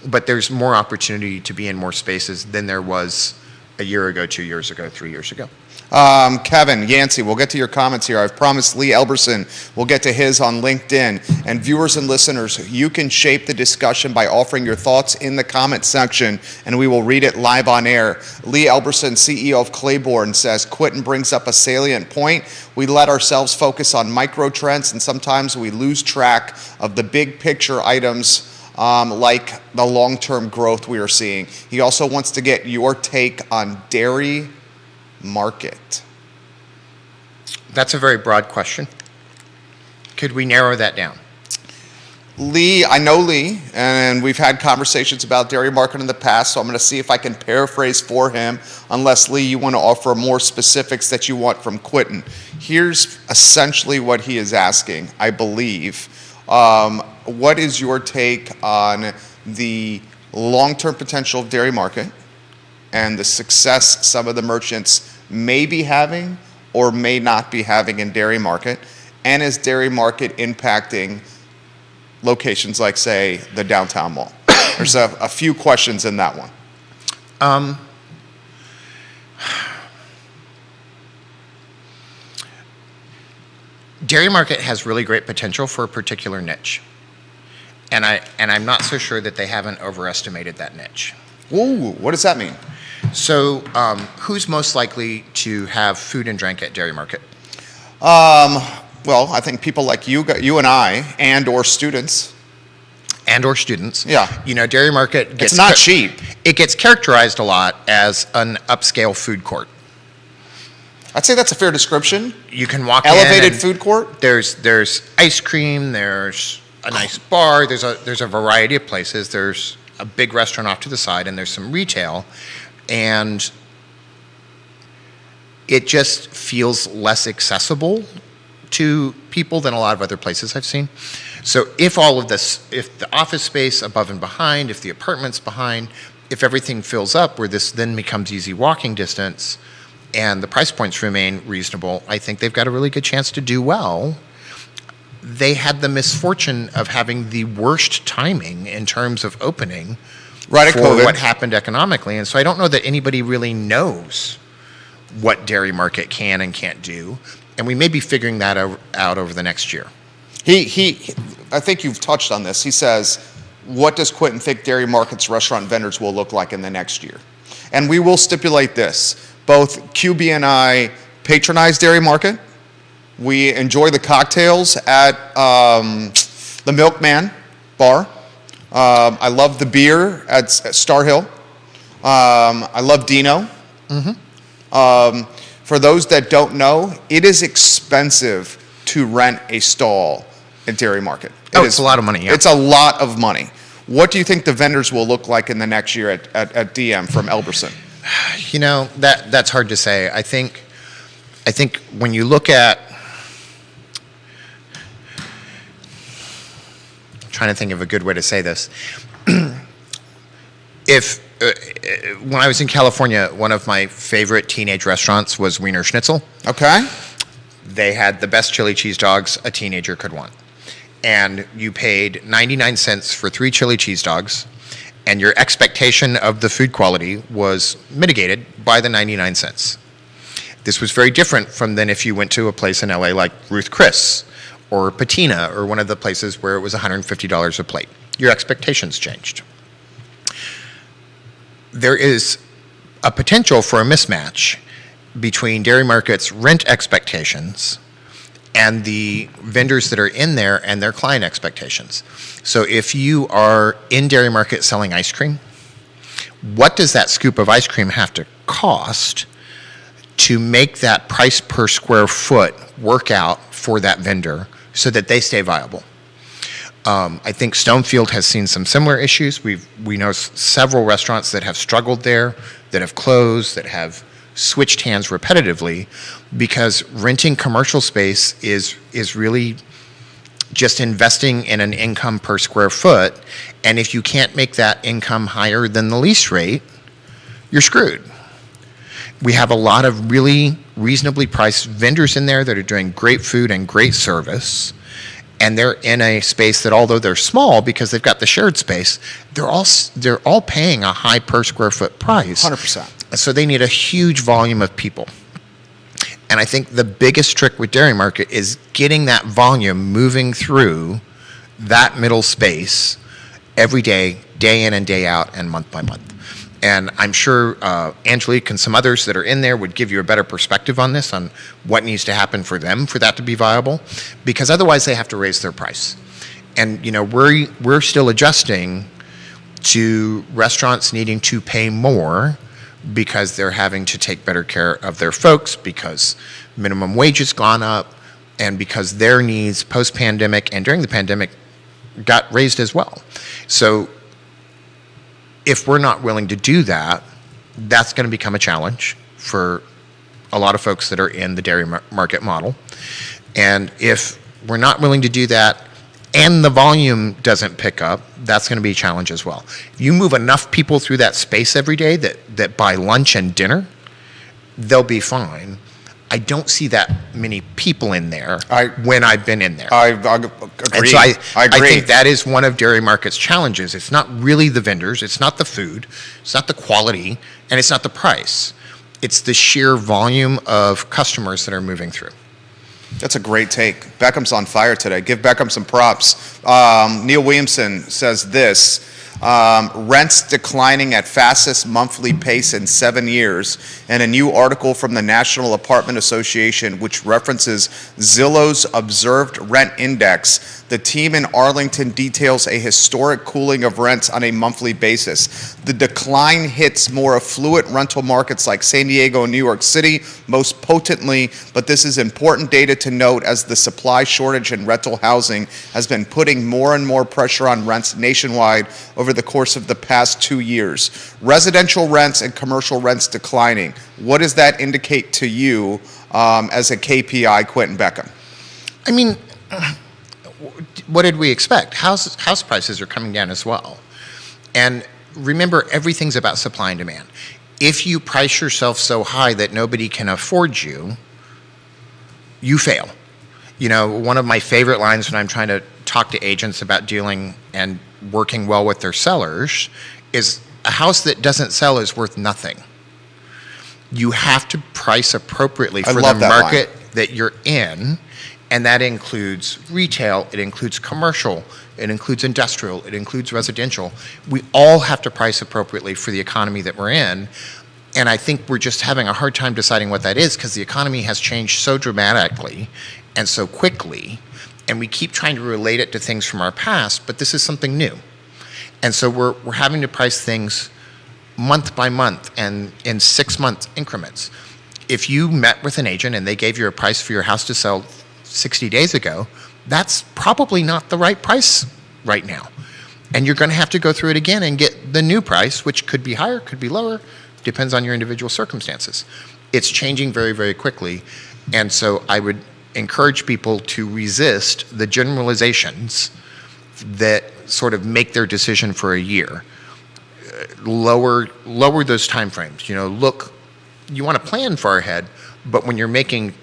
[SPEAKER 2] but there's more opportunity to be in more spaces than there was a year ago, 2 years ago, 3 years ago.
[SPEAKER 1] Kevin, Yancey, we'll get to your comments here. I've promised Lee Elberson we'll get to his on LinkedIn. And viewers and listeners, you can shape the discussion by offering your thoughts in the comment section, and we will read it live on air. Lee Elberson, CEO of Claiborne, says, Quinton brings up a salient point. We let ourselves focus on micro trends, and sometimes we lose track of the big picture items like the long-term growth we are seeing. He also wants to get your take on dairy market.
[SPEAKER 2] That's a very broad question. Could we narrow that down?
[SPEAKER 1] Lee, I know Lee, and we've had conversations about dairy market in the past, so I'm going to see if I can paraphrase for him, unless, Lee, you want to offer more specifics that you want from Quinton. Here's essentially what he is asking, I believe. What is your take on the long-term potential of dairy market and the success some of the merchants may be having or may not be having in dairy market? And is dairy market impacting locations like, say, the downtown mall? There's a few questions in that one.
[SPEAKER 2] Dairy market has really great potential for a particular niche. And I'm not so sure that they haven't overestimated that niche.
[SPEAKER 1] Ooh, what does that mean?
[SPEAKER 2] So who's most likely to have food and drink at dairy market?
[SPEAKER 1] Well, I think people like you and I, and or students.
[SPEAKER 2] And or students.
[SPEAKER 1] Yeah.
[SPEAKER 2] You know, dairy market gets...
[SPEAKER 1] It's not cheap.
[SPEAKER 2] It gets characterized a lot as an upscale food court.
[SPEAKER 1] I'd say that's a fair description.
[SPEAKER 2] You can walk
[SPEAKER 1] Elevated
[SPEAKER 2] in
[SPEAKER 1] food court?
[SPEAKER 2] There's ice cream, there's a nice bar, there's a variety of places. There's a big restaurant off to the side, and there's some retail. And it just feels less accessible to people than a lot of other places I've seen. So if all of this, if the office space above and behind, if the apartments behind, if everything fills up where this then becomes easy walking distance and the price points remain reasonable, I think they've got a really good chance to do well. They had the misfortune of having the worst timing in terms of opening
[SPEAKER 1] Right at
[SPEAKER 2] for
[SPEAKER 1] COVID.
[SPEAKER 2] what happened economically. And so I don't know that anybody really knows what dairy market can and can't do. And we may be figuring that out over the next year.
[SPEAKER 1] I think you've touched on this. He says, what does Quinton think dairy markets, restaurant vendors will look like in the next year? And we will stipulate this. Both QB and I patronize dairy market. We enjoy the cocktails at the Milkman Bar. I love the beer at Star Hill. I love Dino. For those that don't know, it is expensive to rent a stall at dairy market.
[SPEAKER 2] It's a lot of money, yeah.
[SPEAKER 1] It's a lot of money. What do you think the vendors will look like in the next year at DM from Elberson?
[SPEAKER 2] You know, that's hard to say. I think when you look at, I'm trying to think of a good way to say this. When I was in California, one of my favorite teenage restaurants was Wiener Schnitzel.
[SPEAKER 1] Okay.
[SPEAKER 2] They had the best chili cheese dogs a teenager could want. And you paid 99 cents for 3 chili cheese dogs, and your expectation of the food quality was mitigated by the 99 cents. This was very different from than if you went to a place in LA like Ruth Chris or Patina or one of the places where it was $150 a plate. Your expectations changed. There is a potential for a mismatch between dairy market's rent expectations and the vendors that are in there and their client expectations. So if you are in dairy market selling ice cream, what does that scoop of ice cream have to cost to make that price per square foot work out for that vendor so that they stay viable? I think Stonefield has seen some similar issues. We know several restaurants that have struggled there, that have closed, that have switched hands repetitively, because renting commercial space is really just investing in an income per square foot. And if you can't make that income higher than the lease rate, you're screwed. We have a lot of really reasonably priced vendors in there that are doing great food and great service. And they're in a space that, although they're small because they've got the shared space, they're all paying a high per square foot price.
[SPEAKER 1] 100%.
[SPEAKER 2] So they need a huge volume of people. And I think the biggest trick with dairy market is getting that volume moving through that middle space every day, day in and day out, and month by month. And I'm sure Angelique and some others that are in there would give you a better perspective on this, on what needs to happen for them for that to be viable, because otherwise they have to raise their price. And, we're still adjusting to restaurants needing to pay more because they're having to take better care of their folks, because minimum wage has gone up, and because their needs post-pandemic and during the pandemic got raised as well. So if we're not willing to do that, that's going to become a challenge for a lot of folks that are in the dairy market model. And if we're not willing to do that and the volume doesn't pick up, that's going to be a challenge as well. If you move enough people through that space every day that buy lunch and dinner, they'll be fine. I don't see that many people in there when I've been in there.
[SPEAKER 1] I agree.
[SPEAKER 2] And so I
[SPEAKER 1] agree.
[SPEAKER 2] think that is one of Dairy Market's challenges. It's not really the vendors, it's not the food, it's not the quality, and it's not the price. It's the sheer volume of customers that are moving through.
[SPEAKER 1] That's a great take. Beckham's on fire today. Give Beckham some props. Neil Williamson says this. Rents declining at fastest monthly pace in 7 years, and a new article from the National Apartment Association which references Zillow's observed rent index. The team in Arlington details a historic cooling of rents on a monthly basis. The decline hits more affluent rental markets like San Diego and New York City most potently, but this is important data to note as the supply shortage in rental housing has been putting more and more pressure on rents nationwide over the course of the past 2 years. Residential rents and commercial rents declining. What does that indicate to you as a KPI, Quentin Beckham?
[SPEAKER 2] I mean, what did we expect? House prices are coming down as well. And remember, everything's about supply and demand. If you price yourself so high that nobody can afford you, you fail. One of my favorite lines when I'm trying to talk to agents about dealing and working well with their sellers is, a house that doesn't sell is worth nothing. You have to price appropriately for the market that you're in, and that includes retail, it includes commercial, it includes industrial, it includes residential. We all have to price appropriately for the economy that we're in, and I think we're just having a hard time deciding what that is because the economy has changed so dramatically and so quickly, and we keep trying to relate it to things from our past, but this is something new. And so we're having to price things month by month and in 6-month increments. If you met with an agent and they gave you a price for your house to sell 60 days ago, that's probably not the right price right now. And you're going to have to go through it again and get the new price, which could be higher, could be lower, depends on your individual circumstances. It's changing very, very quickly. And so I would encourage people to resist the generalizations that sort of make their decision for a year. Lower those time frames. Look, you want to plan far ahead, but when you're making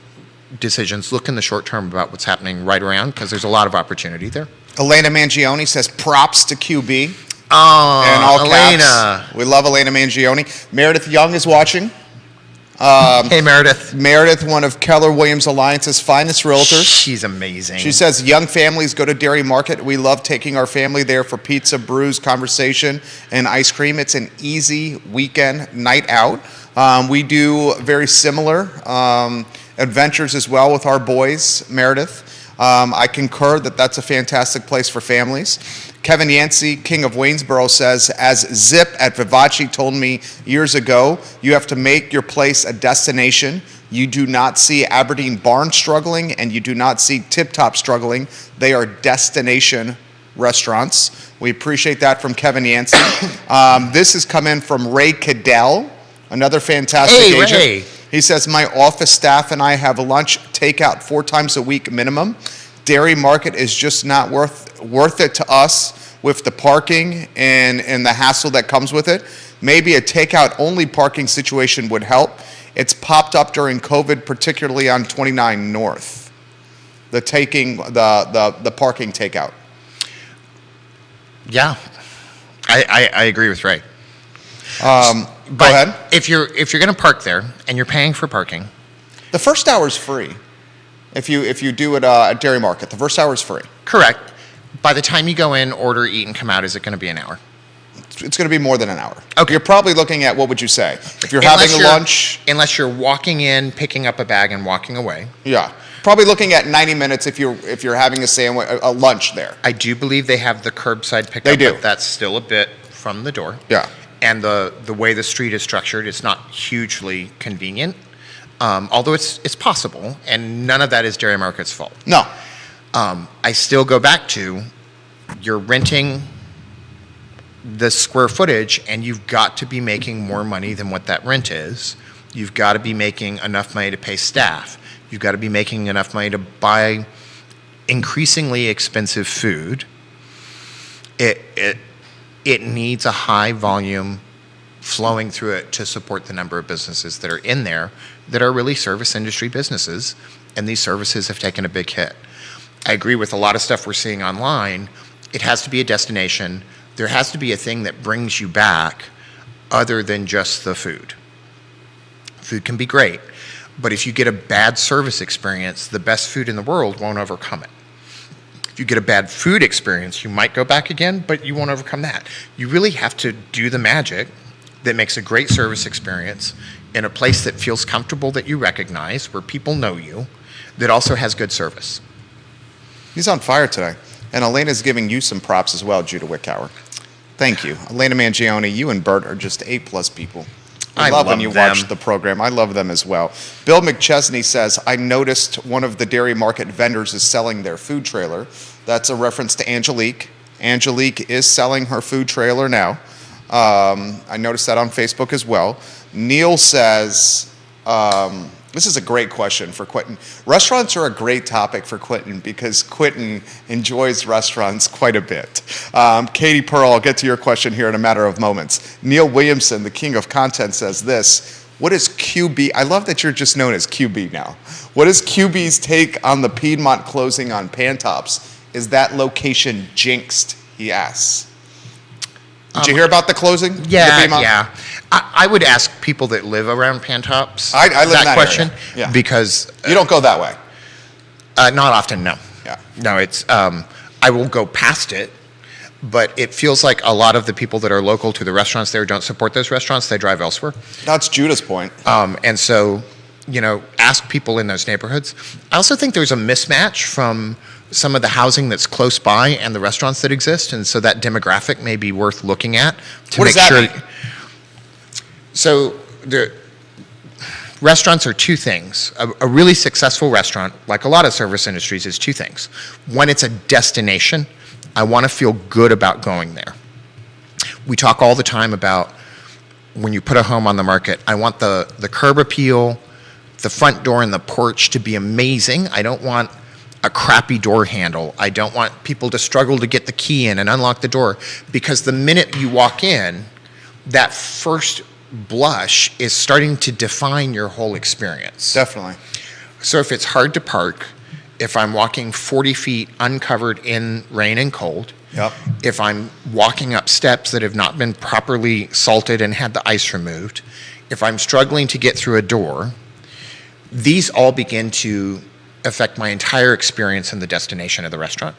[SPEAKER 2] decisions, look in the short term about what's happening right around, because there's a lot of opportunity there.
[SPEAKER 1] Elena Mangione says props to QB.
[SPEAKER 2] Oh,
[SPEAKER 1] and all
[SPEAKER 2] Elena.
[SPEAKER 1] Caps. We love Elena Mangione. Meredith Young is watching.
[SPEAKER 2] Hey, Meredith.
[SPEAKER 1] Meredith, one of Keller Williams Alliance's finest realtors.
[SPEAKER 2] She's amazing.
[SPEAKER 1] She says, young families go to Dairy Market. We love taking our family there for pizza, brews, conversation, and ice cream. It's an easy weekend night out. We do very similar adventures as well with our boys, Meredith. I concur that that's a fantastic place for families. Kevin Yancey, King of Waynesboro, says, as Zip at Vivace told me years ago, you have to make your place a destination. You do not see Aberdeen Barn struggling, and you do not see Tip Top struggling. They are destination restaurants. We appreciate that from Kevin Yancey. This has come in from Ray Cadell, another fantastic agent.
[SPEAKER 2] Ray.
[SPEAKER 1] He says, my office staff and I have a lunch takeout 4 times a week minimum. Dairy Market is just not worth it to us with the parking and the hassle that comes with it. Maybe a takeout only parking situation would help. It's popped up during COVID, particularly on 29 North. The parking takeout.
[SPEAKER 2] Yeah, I agree with Ray.
[SPEAKER 1] Go ahead.
[SPEAKER 2] If you're going to park there and you're paying for parking,
[SPEAKER 1] the first hour is free. If you do it at Dairy Market, the first hour is free.
[SPEAKER 2] Correct. By the time you go in, order, eat, and come out, is it going to be an hour?
[SPEAKER 1] It's going to be more than an hour.
[SPEAKER 2] Okay.
[SPEAKER 1] You're probably looking at, what would you say? If you're having a lunch.
[SPEAKER 2] Unless you're walking in, picking up a bag, and walking away.
[SPEAKER 1] Yeah. probably looking at 90 minutes if you're having a sandwich, a lunch there.
[SPEAKER 2] I do believe they have the curbside pickup,
[SPEAKER 1] They do.
[SPEAKER 2] but that's still a bit from the door.
[SPEAKER 1] Yeah.
[SPEAKER 2] And the way the street is structured, it's not hugely convenient, although it's possible, and none of that is Dairy Market's fault.
[SPEAKER 1] No.
[SPEAKER 2] I still go back to, you're renting the square footage, and you've got to be making more money than what that rent is. You've got to be making enough money to pay staff. You've got to be making enough money to buy increasingly expensive food. It needs a high volume flowing through it to support the number of businesses that are in there that are really service industry businesses, and these services have taken a big hit. I agree with a lot of stuff we're seeing online. It has to be a destination. There has to be a thing that brings you back other than just the food. Food can be great, but if you get a bad service experience, the best food in the world won't overcome it. If you get a bad food experience, you might go back again, but you won't overcome that. You really have to do the magic that makes a great service experience in a place that feels comfortable, that you recognize, where people know you, that also has good service.
[SPEAKER 1] He's on fire today. And Elena's giving you some props as well, Judah Wickower. Thank you. Elena Mangione, you and Bert are just A+ people. I love when you watch the program. I love them as well. Bill McChesney says, I noticed one of the Dairy Market vendors is selling their food trailer. That's a reference to Angelique. Angelique is selling her food trailer now. I noticed that on Facebook as well. Neil says, this is a great question for Quentin. Restaurants are a great topic for Quentin because Quentin enjoys restaurants quite a bit. Katie Pearl, I'll get to your question here in a matter of moments. Neil Williamson, the king of content, says this. What is QB? I love that you're just known as QB now. What is QB's take on the Piedmont closing on Pantops? Is that location jinxed? He asks. Did you hear about the closing?
[SPEAKER 2] Yeah. I would ask people that live around Pantops
[SPEAKER 1] I live in that
[SPEAKER 2] question
[SPEAKER 1] area. Yeah.
[SPEAKER 2] because
[SPEAKER 1] You don't go that way.
[SPEAKER 2] not often. No.
[SPEAKER 1] Yeah.
[SPEAKER 2] No, it's I will go past it, but it feels like a lot of the people that are local to the restaurants there don't support those restaurants. They drive elsewhere.
[SPEAKER 1] That's Judah's point.
[SPEAKER 2] And so, ask people in those neighborhoods. I also think there's a mismatch from some of the housing that's close by and the restaurants that exist, and so that demographic may be worth looking at to
[SPEAKER 1] What
[SPEAKER 2] make
[SPEAKER 1] does that
[SPEAKER 2] sure.
[SPEAKER 1] mean?
[SPEAKER 2] So the restaurants are two things. A really successful restaurant, like a lot of service industries, is two things. One, it's a destination. I want to feel good about going there. We talk all the time about when you put a home on the market, I want the curb appeal, the front door and the porch to be amazing. I don't want a crappy door handle. I don't want people to struggle to get the key in and unlock the door, because the minute you walk in, that first blush is starting to define your whole experience.
[SPEAKER 1] Definitely.
[SPEAKER 2] So if it's hard to park, if I'm walking 40 feet uncovered in rain and cold,
[SPEAKER 1] Yep.
[SPEAKER 2] if I'm walking up steps that have not been properly salted and had the ice removed, if I'm struggling to get through a door, these all begin to affect my entire experience in the destination of the restaurant.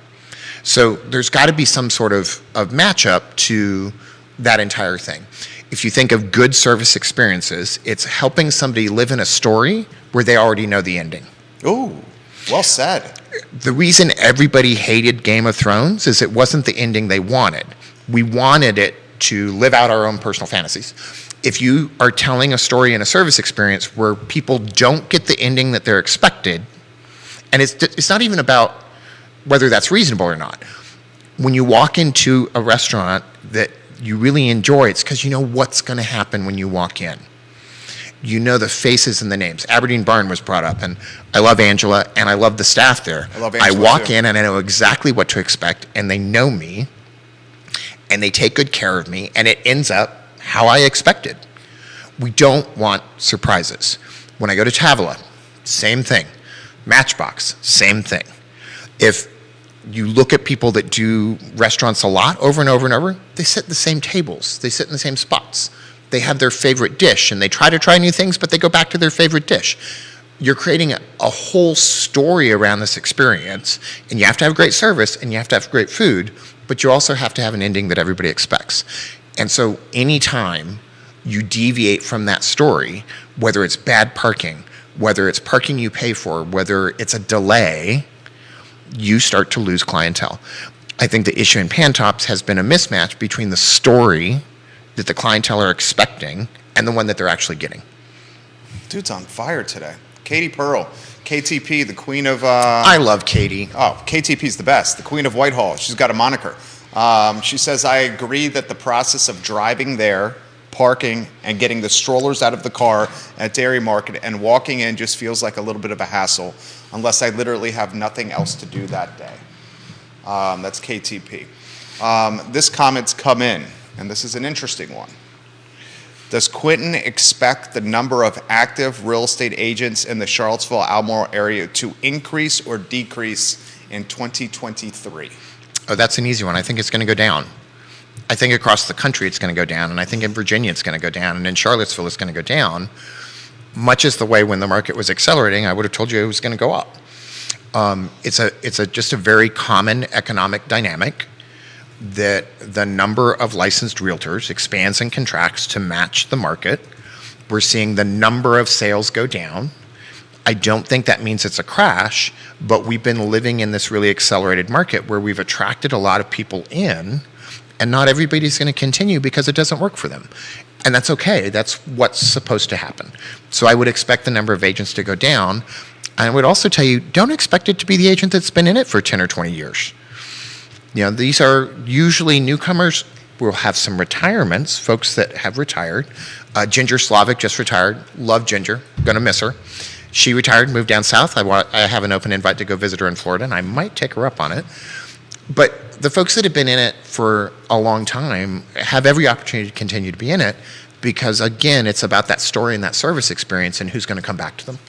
[SPEAKER 2] So there's got to be some sort of matchup to that entire thing. If you think of good service experiences, it's helping somebody live in a story where they already know the ending.
[SPEAKER 1] Ooh, well said.
[SPEAKER 2] The reason everybody hated Game of Thrones is it wasn't the ending they wanted. We wanted it to live out our own personal fantasies. If you are telling a story in a service experience where people don't get the ending that they're expected, and it's not even about whether that's reasonable or not. When you walk into a restaurant that you really enjoy, it's because you know what's going to happen when you walk in. You know the faces and the names. Aberdeen Barn was brought up, and I love Angela, and I love the staff there.
[SPEAKER 1] I love Angela,
[SPEAKER 2] walk
[SPEAKER 1] too.
[SPEAKER 2] in, and I know exactly what to expect, and they know me, and they take good care of me, and it ends up how I expected. We don't want surprises. When I go to Tavola, same thing. Matchbox, same thing. If you look at people that do restaurants a lot over and over and over, they sit at the same tables. They sit in the same spots. They have their favorite dish, and they try to try new things, but they go back to their favorite dish. You're creating a whole story around this experience, and you have to have great service, and you have to have great food, but you also have to have an ending that everybody expects. And so anytime you deviate from that story, whether it's bad parking, whether it's parking you pay for, whether it's a delay, you start to lose clientele. I think the issue in Pantops has been a mismatch between the story that the clientele are expecting and the one that they're actually getting.
[SPEAKER 1] Dude's on fire today. Katie Pearl, KTP, the queen of...
[SPEAKER 2] I love Katie.
[SPEAKER 1] Oh, KTP's the best, the queen of Whitehall. She's got a moniker. She says, I agree that the process of driving there, parking, and getting the strollers out of the car at Dairy Market and walking in just feels like a little bit of a hassle unless I literally have nothing else to do that day. That's KTP. This comment's come in, and this is an interesting one. Does Quentin expect the number of active real estate agents in the Charlottesville-Albemarle area to increase or decrease in 2023?
[SPEAKER 2] Oh, that's an easy one. I think it's going to go down. I think across the country it's going to go down, and I think in Virginia it's going to go down, and in Charlottesville it's going to go down, much as the way when the market was accelerating, I would have told you it was going to go up. It's just a very common economic dynamic that the number of licensed realtors expands and contracts to match the market. We're seeing the number of sales go down. I don't think that means it's a crash, but we've been living in this really accelerated market where we've attracted a lot of people in, and not everybody's going to continue because it doesn't work for them. And that's okay. That's what's supposed to happen. So I would expect the number of agents to go down. I would also tell you, don't expect it to be the agent that's been in it for 10 or 20 years. You know, these are usually newcomers. We'll have some retirements, folks that have retired. Ginger Slavic just retired. Love Ginger. Gonna miss her. She retired, moved down south. I have an open invite to go visit her in Florida, and I might take her up on it. But the folks that have been in it for a long time have every opportunity to continue to be in it because, again, it's about that story and that service experience and who's going to come back to them.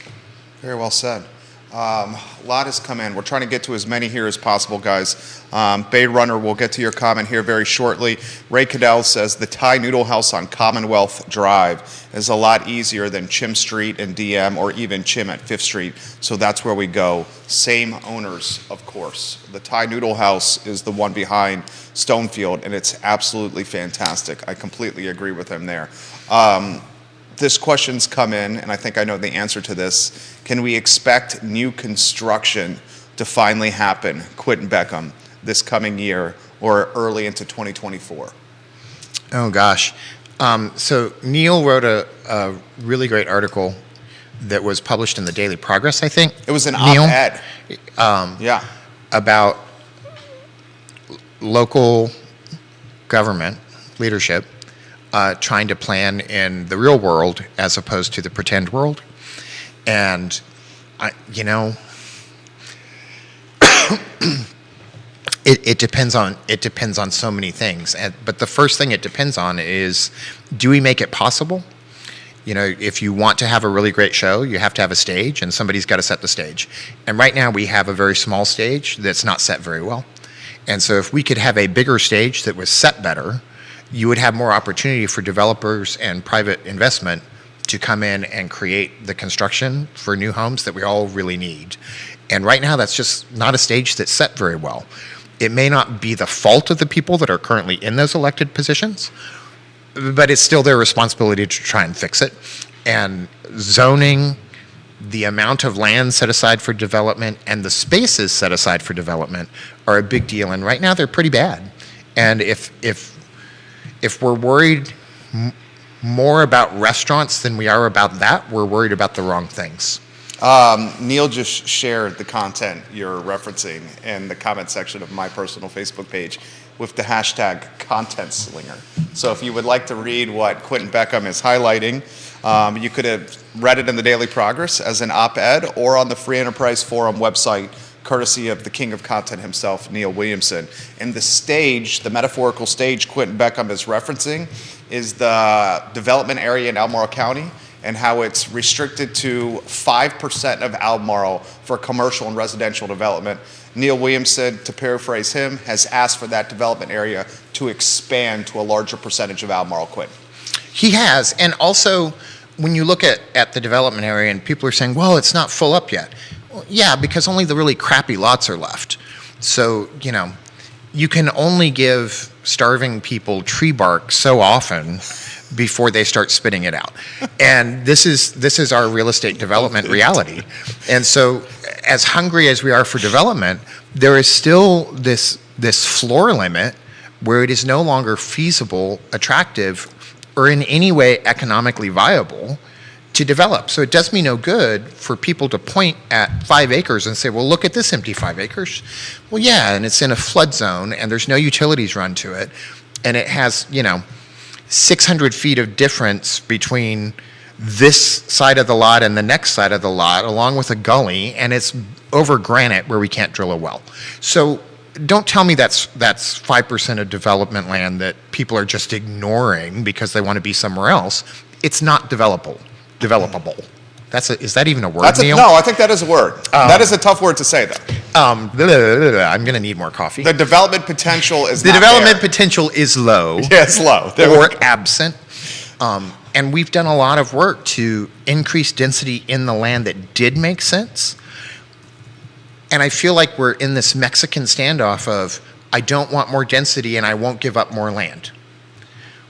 [SPEAKER 1] Very well said. A lot has come in. We're trying to get to as many here as possible, guys. Bay Runner, we'll get to your comment here very shortly. Ray Cadell says the Thai Noodle House on Commonwealth Drive is a lot easier than Chim Street and DM or even Chim at 5th Street, so that's where we go. Same owners, of course. The Thai Noodle House is the one behind Stonefield, and it's absolutely fantastic. I completely agree with him there. This question's come in, and I think I know the answer to this. Can we expect new construction to finally happen, Quentin Beckham, this coming year or early into 2024?
[SPEAKER 2] Oh, gosh. So Neil wrote a really great article that was published in the Daily Progress, I think.
[SPEAKER 1] It was an
[SPEAKER 2] Neil,
[SPEAKER 1] op-ed. Yeah.
[SPEAKER 2] About local government leadership trying to plan in the real world as opposed to the pretend world. And, it depends on so many things. But the first thing it depends on is, do we make it possible? You know, if you want to have a really great show, you have to have a stage, and somebody's got to set the stage. And right now we have a very small stage that's not set very well. And so if we could have a bigger stage that was set better, you would have more opportunity for developers and private investment to come in and create the construction for new homes that we all really need. And right now, that's just not a stage that's set very well. It may not be the fault of the people that are currently in those elected positions, but it's still their responsibility to try and fix it. And zoning, the amount of land set aside for development, and the spaces set aside for development are a big deal. And right now, they're pretty bad. And if we're worried more about restaurants than we are about that, we're worried about the wrong things.
[SPEAKER 1] Neil just shared the content you're referencing in the comment section of my personal Facebook page with the hashtag Content Slinger. So if you would like to read what Quentin Beckham is highlighting, you could have read it in the Daily Progress as an op-ed or on the Free Enterprise Forum website, courtesy of the king of content himself, Neil Williamson. And the stage, the metaphorical stage Quentin Beckham is referencing is the development area in Albemarle County and how it's restricted to 5% of Albemarle for commercial and residential development. Neil Williamson, to paraphrase him, has asked for that development area to expand to a larger percentage of Albemarle, Quentin.
[SPEAKER 2] He has, and also when you look at the development area and people are saying, well, it's not full up yet. Well, yeah, because only the really crappy lots are left. So, you can only give starving people tree bark so often before they start spitting it out. And this is our real estate development reality. And so as hungry as we are for development, there is still this floor limit where it is no longer feasible, attractive, or in any way economically viable to develop. So it does me no good for people to point at 5 acres and say, well, look at this empty 5 acres. Well, yeah, and it's in a flood zone, and there's no utilities run to it, and it has, 600 feet of difference between this side of the lot and the next side of the lot, along with a gully, and it's over granite where we can't drill a well. So don't tell me that's 5% of development land that people are just ignoring because they want to be somewhere else. It's not developable. Is that even a word, Neil?
[SPEAKER 1] No, I think that is a word. That is a tough word to say, though.
[SPEAKER 2] I'm going to need more coffee.
[SPEAKER 1] The development potential is
[SPEAKER 2] The
[SPEAKER 1] not
[SPEAKER 2] development
[SPEAKER 1] there.
[SPEAKER 2] potential is low.
[SPEAKER 1] Yeah, it's low.
[SPEAKER 2] Or absent. And we've done a lot of work to increase density in the land that did make sense. And I feel like we're in this Mexican standoff of, I don't want more density and I won't give up more land.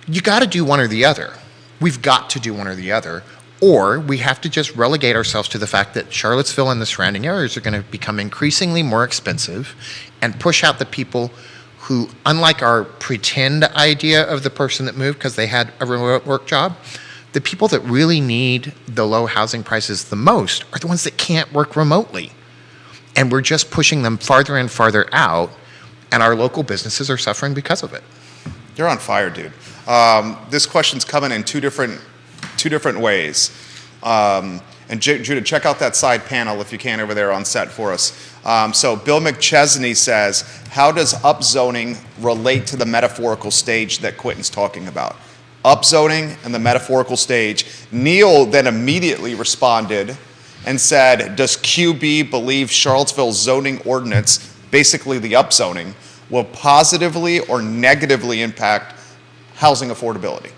[SPEAKER 2] You got to do one or the other. We've got to do one or the other. Or we have to just relegate ourselves to the fact that Charlottesville and the surrounding areas are going to become increasingly more expensive and push out the people who, unlike our pretend idea of the person that moved because they had a remote work job, the people that really need the low housing prices the most are the ones that can't work remotely. And we're just pushing them farther and farther out, and our local businesses are suffering because of it.
[SPEAKER 1] You're on fire, dude. This question's coming in two different ways. And Judah, check out that side panel if you can over there on set for us. So Bill McChesney says, how does upzoning relate to the metaphorical stage that Quentin's talking about? Upzoning and the metaphorical stage. Neil then immediately responded and said, does QB believe Charlottesville's zoning ordinance, basically the upzoning, will positively or negatively impact housing affordability?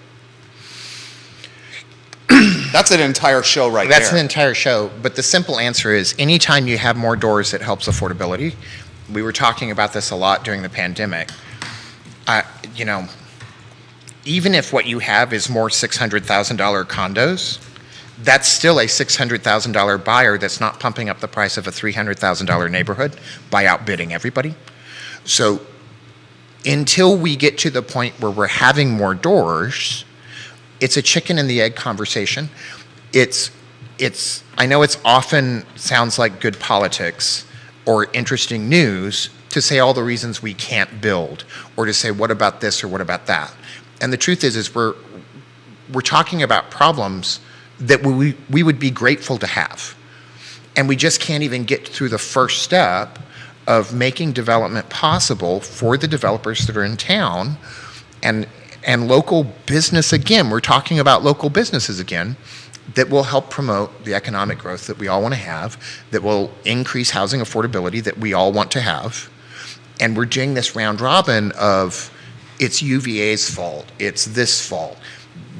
[SPEAKER 1] That's an entire show right there.
[SPEAKER 2] That's an entire show, but the simple answer is anytime you have more doors, it helps affordability. We were talking about this a lot during the pandemic. Even if what you have is more $600,000 condos, that's still a $600,000 buyer that's not pumping up the price of a $300,000 neighborhood by outbidding everybody. So until we get to the point where we're having more doors, it's a chicken and the egg conversation. I know it's often sounds like good politics or interesting news to say all the reasons we can't build, or to say what about this or what about that. And the truth is we're talking about problems that we would be grateful to have. And we just can't even get through the first step of making development possible for the developers that are in town. And local business, again, we're talking about local businesses again, that will help promote the economic growth that we all want to have, that will increase housing affordability that we all want to have. And we're doing this round robin of, it's UVA's fault, it's this fault.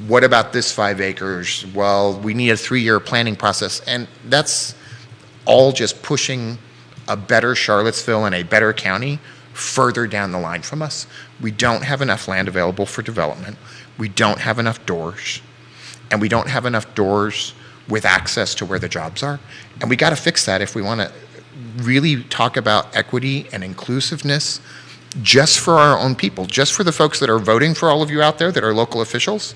[SPEAKER 2] What about this 5 acres? Well, we need a 3-year planning process. And that's all just pushing a better Charlottesville and a better county further down the line from us. We don't have enough land available for development. We don't have enough doors. And we don't have enough doors with access to where the jobs are. And we got to fix that if we want to really talk about equity and inclusiveness just for our own people, just for the folks that are voting for all of you out there that are local officials.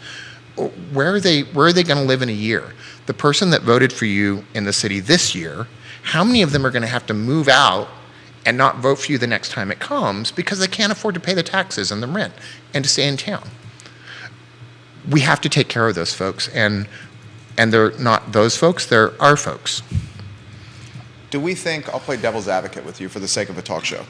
[SPEAKER 2] Where are they going to live in a year? The person that voted for you in the city this year, how many of them are going to have to move out and not vote for you the next time it comes because they can't afford to pay the taxes and the rent and to stay in town? We have to take care of those folks, and they're not those folks, they're our folks.
[SPEAKER 1] Do we think, I'll play devil's advocate with you for the sake of a talk show.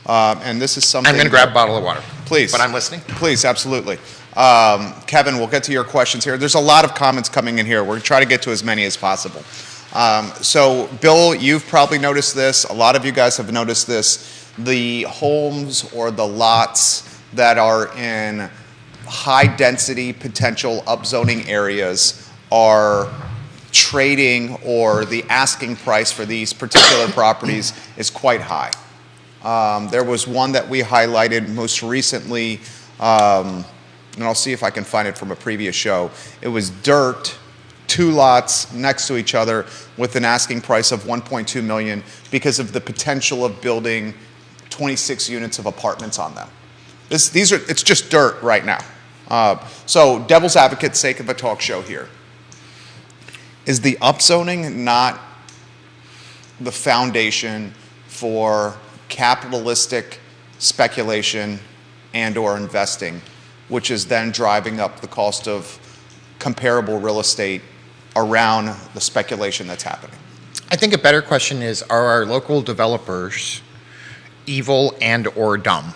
[SPEAKER 1] And this is something.
[SPEAKER 2] I'm going to grab a bottle of water.
[SPEAKER 1] Please.
[SPEAKER 2] But I'm listening.
[SPEAKER 1] Please, absolutely. Kevin, we'll get to your questions here. There's a lot of comments coming in here. We're going to try to get to as many as possible. So, Bill, you've probably noticed this. A lot of you guys have noticed this. The homes or the lots that are in high-density potential upzoning areas are trading, or the asking price for these particular properties is quite high. There was one that we highlighted most recently and I'll see if I can find it from a previous show. It was dirt, 2 lots next to each other with an asking price of $1.2 million because of the potential of building 26 units of apartments on them. It's just dirt right now. So devil's advocate's sake of a talk show here. Is the upzoning not the foundation for capitalistic speculation and or investing, which is then driving up the cost of comparable real estate around the speculation that's happening?
[SPEAKER 2] I think a better question is, are our local developers evil and or dumb?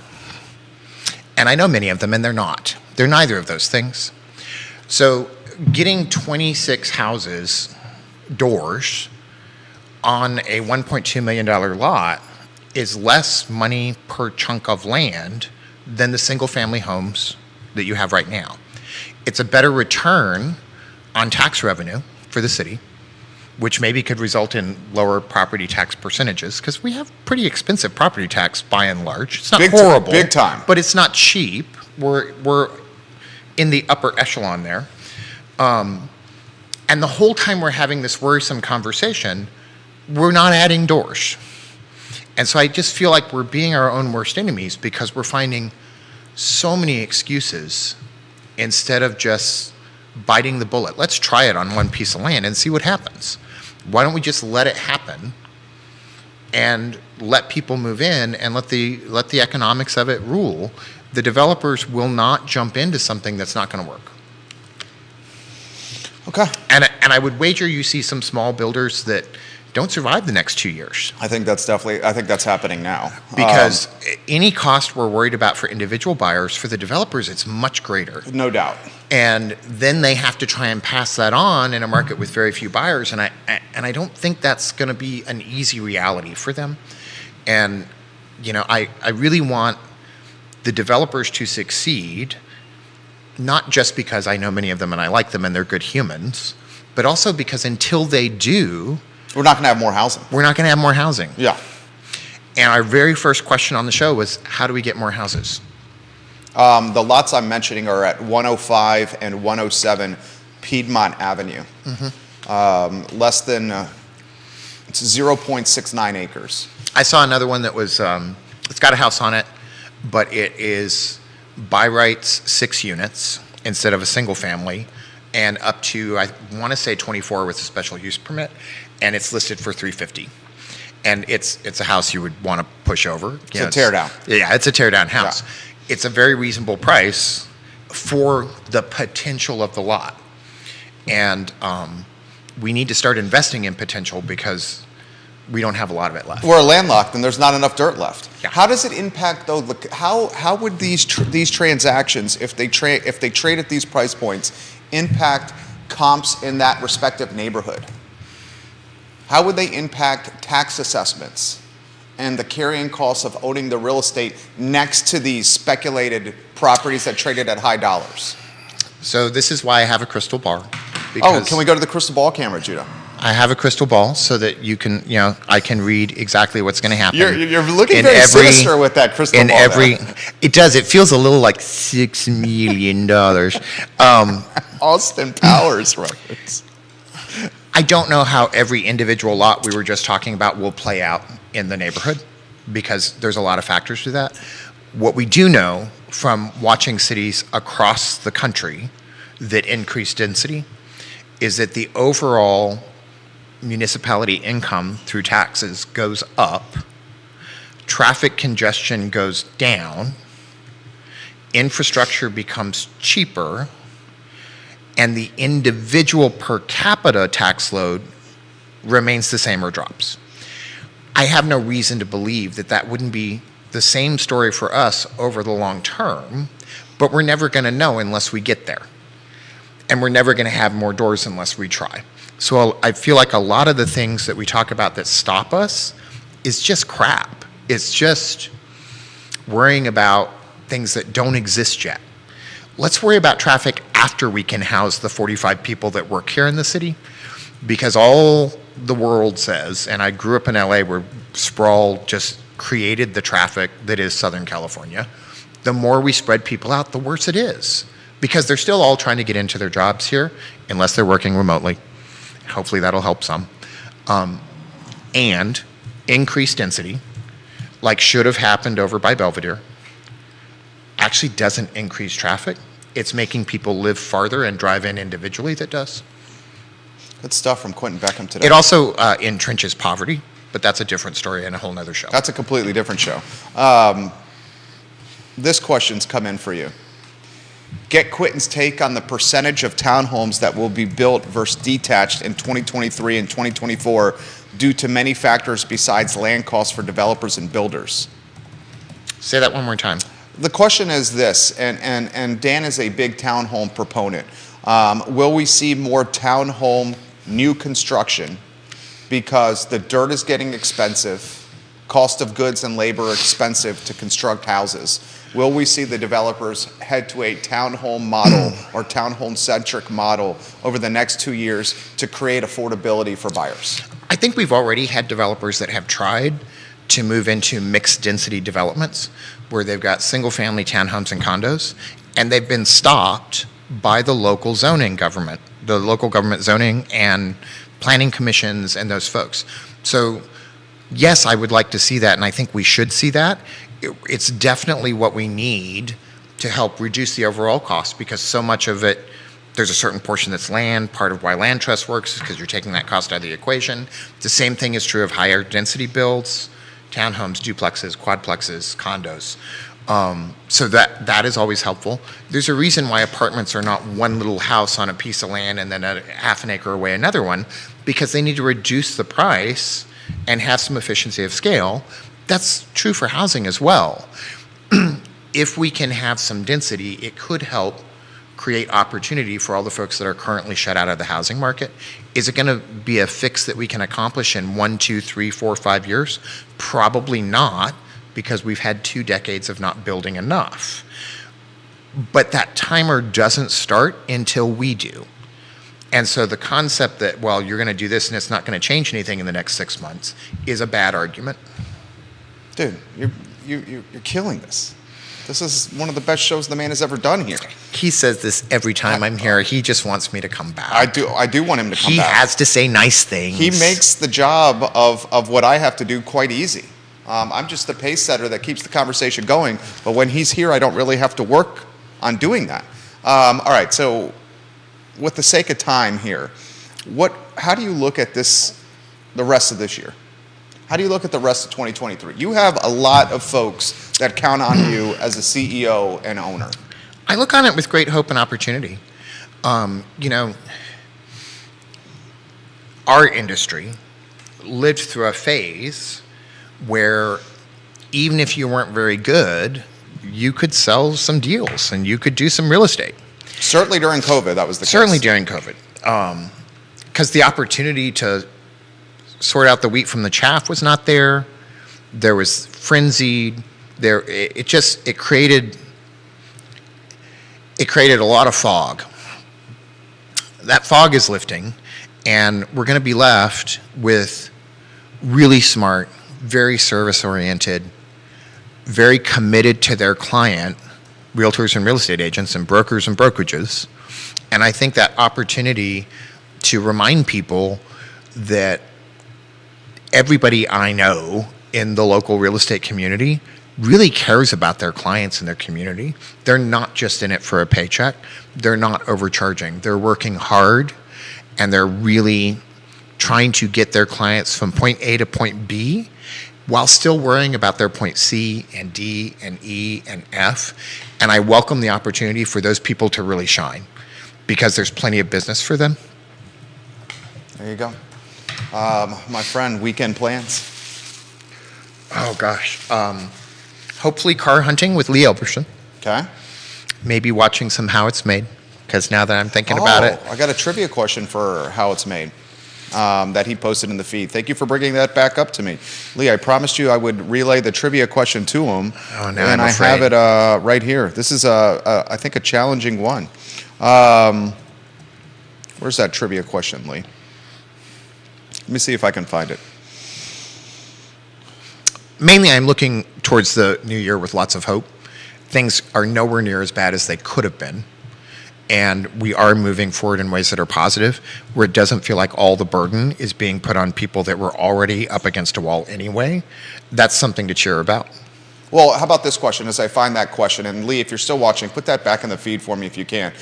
[SPEAKER 2] And I know many of them, and they're not. They're neither of those things. So getting 26 houses, doors, on a $1.2 million lot is less money per chunk of land than the single-family homes that you have right now. It's a better return on tax revenue for the city, which maybe could result in lower property tax percentages, because we have pretty expensive property tax by and large. It's not horrible,
[SPEAKER 1] big time,
[SPEAKER 2] but it's not cheap. We're in the upper echelon there. And the whole time we're having this worrisome conversation, we're not adding doors. And so I just feel like we're being our own worst enemies because we're finding so many excuses instead of just biting the bullet. Let's try it on one piece of land and see what happens. Why don't we just let it happen and let people move in and let the economics of it rule? The developers will not jump into something that's not going to work.
[SPEAKER 1] Okay.
[SPEAKER 2] And I would wager you see some small builders that don't survive the next 2 years.
[SPEAKER 1] I think that's happening now.
[SPEAKER 2] Because any cost we're worried about for individual buyers, for the developers, it's much greater.
[SPEAKER 1] No doubt.
[SPEAKER 2] And then they have to try and pass that on in a market with very few buyers. And I don't think that's going to be an easy reality for them. And, I really want the developers to succeed, not just because I know many of them and I like them and they're good humans, but also because until they do,
[SPEAKER 1] we're not going to have more housing.
[SPEAKER 2] We're not going to have more housing.
[SPEAKER 1] Yeah.
[SPEAKER 2] And our very first question on the show was, how do we get more houses?
[SPEAKER 1] The lots I'm mentioning are at 105 and 107 Piedmont Avenue. Mm-hmm. Less than, it's 0.69 acres.
[SPEAKER 2] I saw another one that was, it's got a house on it, but it is by rights 6 units instead of a single family, and up to, I want to say 24 with a special use permit, and it's listed for $350. And it's a house you would want to push over.
[SPEAKER 1] It's a tear down.
[SPEAKER 2] Yeah, it's a tear down house.
[SPEAKER 1] Yeah.
[SPEAKER 2] It's a very reasonable price for the potential of the lot. And we need to start investing in potential because we don't have a lot of it left.
[SPEAKER 1] We're landlocked and there's not enough dirt left.
[SPEAKER 2] Yeah.
[SPEAKER 1] How does it impact though? How would these transactions, if they trade at these price points, impact comps in that respective neighborhood? How would they impact tax assessments and the carrying costs of owning the real estate next to these speculated properties that traded at high dollars?
[SPEAKER 2] So this is why I have a crystal ball.
[SPEAKER 1] Oh, can we go to the crystal ball camera, Judah?
[SPEAKER 2] I have a crystal ball so that you can, I can read exactly what's going to happen.
[SPEAKER 1] You're looking very sinister with that crystal ball.
[SPEAKER 2] It does. It feels a little like $6 million.
[SPEAKER 1] Austin Powers reference.
[SPEAKER 2] I don't know how every individual lot we were just talking about will play out in the neighborhood because there's a lot of factors to that. What we do know from watching cities across the country that increase density is that the overall municipality income through taxes goes up, traffic congestion goes down, infrastructure becomes cheaper, and the individual per capita tax load remains the same or drops. I have no reason to believe that that wouldn't be the same story for us over the long term, but we're never going to know unless we get there. And we're never going to have more doors unless we try. So I feel like a lot of the things that we talk about that stop us is just crap. It's just worrying about things that don't exist yet. Let's worry about traffic after we can house the 45 people that work here in the city, because all the world says, and I grew up in LA where sprawl just created the traffic that is Southern California, the more we spread people out, the worse it is. because they're still all trying to get into their jobs here, unless they're working remotely. Hopefully that'll help some. And increased density, like should have happened over by Belvedere, actually doesn't increase traffic. It's making people live farther and drive in individually that does.
[SPEAKER 1] Good stuff from Quentin Beckham today.
[SPEAKER 2] It also entrenches poverty, but that's a different story and a whole nother show.
[SPEAKER 1] That's a completely different show. This question's come in for you. Get Quentin's take on the percentage of townhomes that will be built versus detached in 2023 and 2024 due to many factors besides land costs for developers and builders.
[SPEAKER 2] Say that one more time.
[SPEAKER 1] The question is this, and Dan is a big townhome proponent. Will we see more townhome new construction because the dirt is getting expensive, cost of goods and labor are expensive to construct houses? Will we see the developers head to a townhome model or townhome-centric model over the next 2 years to create affordability for buyers?
[SPEAKER 2] I think we've already had developers that have tried to move into mixed density developments where they've got single-family townhomes and condos, and they've been stopped by the local zoning government, the local government zoning and planning commissions and those folks. So yes, I would like to see that, and I think we should see that. It's definitely what we need to help reduce the overall cost, because so much of it, there's a certain portion that's land. Part of why land trust works is because you're taking that cost out of the equation. The same thing is true of higher density builds, townhomes, duplexes, quadplexes, condos. So that is always helpful. There's a reason why apartments are not one little house on a piece of land and then a half an acre away another one, because they need to reduce the price and have some efficiency of scale. That's true for housing as well. If we can have some density, it could help create opportunity for all the folks that are currently shut out of the housing market. Is it going to be a fix that we can accomplish in 1, 2, 3, 4, 5 years? Probably not, because we've had 2 decades of not building enough. But that timer doesn't start until we do. And so the concept that, well, you're going to do this and it's not going to change anything in the next 6 months is a bad argument.
[SPEAKER 1] Dude, you're killing this. This is one of the best shows the man has ever done here.
[SPEAKER 2] He says this every time I'm here. He just wants me to come back.
[SPEAKER 1] I do want him to come
[SPEAKER 2] He
[SPEAKER 1] back.
[SPEAKER 2] has to say nice things.
[SPEAKER 1] He makes the job of what I have to do quite easy. I'm just the pace setter that keeps the conversation going, but when he's here, I don't really have to work on doing that. All right, so with the sake of time here, how do you look at the rest of this year? How do you look at the rest of 2023? You have a lot of folks that count on you as a CEO and owner.
[SPEAKER 2] I look on it with great hope and opportunity. Our industry lived through a phase where even if you weren't very good, you could sell some deals and you could do some real estate.
[SPEAKER 1] Certainly during COVID, that was the case.
[SPEAKER 2] Certainly during COVID. Because the opportunity to sort out the wheat from the chaff was not there. There was frenzy. It created a lot of fog. That fog is lifting, and we're going to be left with really smart, very service-oriented, very committed to their client, realtors and real estate agents and brokers and brokerages. And I think that opportunity to remind people that everybody I know in the local real estate community really cares about their clients and their community. They're not just in it for a paycheck. They're not overcharging. They're working hard, and they're really trying to get their clients from point A to point B while still worrying about their point C and D and E and F. And I welcome the opportunity for those people to really shine, because there's plenty of business for them.
[SPEAKER 1] There you go. My friend, weekend plans?
[SPEAKER 2] Oh, gosh. Hopefully car hunting with Lee Elberson.
[SPEAKER 1] Okay.
[SPEAKER 2] Maybe watching some How It's Made, because now that I'm thinking about it.
[SPEAKER 1] I got a trivia question for How It's Made that he posted in the feed. Thank you for bringing that back up to me. Lee, I promised you I would relay the trivia question to him.
[SPEAKER 2] Oh, now
[SPEAKER 1] and
[SPEAKER 2] I'm afraid.
[SPEAKER 1] I have it right here. This is, I think, a challenging one. Where's that trivia question, Lee? Let me see if I can find it.
[SPEAKER 2] Mainly, I'm looking towards the new year with lots of hope. Things are nowhere near as bad as they could have been. And we are moving forward in ways that are positive, where it doesn't feel like all the burden is being put on people that were already up against a wall anyway. That's something to cheer about.
[SPEAKER 1] Well, how about this question as I find that question? And Lee, if you're still watching, put that back in the feed for me if you can.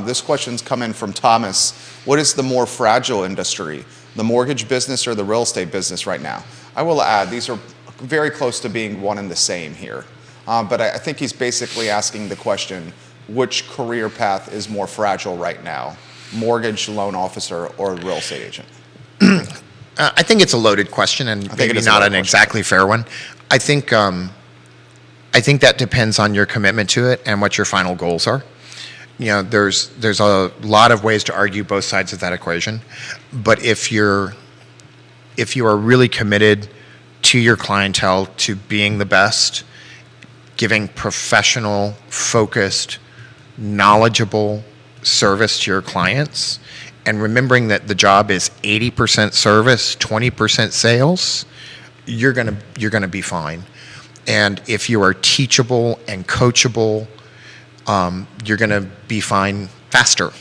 [SPEAKER 1] This question's coming from Thomas. What is the more fragile industry, the mortgage business or the real estate business right now? I will add, these are very close to being one and the same here. But I think he's basically asking the question, which career path is more fragile right now? Mortgage loan officer or real estate agent?
[SPEAKER 2] I think it's a loaded question and maybe not an exactly fair one. I think that depends on your commitment to it and what your final goals are. You know, there's a lot of ways to argue both sides of that equation, but if you are really committed to your clientele, to being the best, giving professional, focused, knowledgeable service to your clients, and remembering that the job is 80% service, 20% sales, you're gonna be fine. And if you are teachable and coachable, you're going to be fine faster.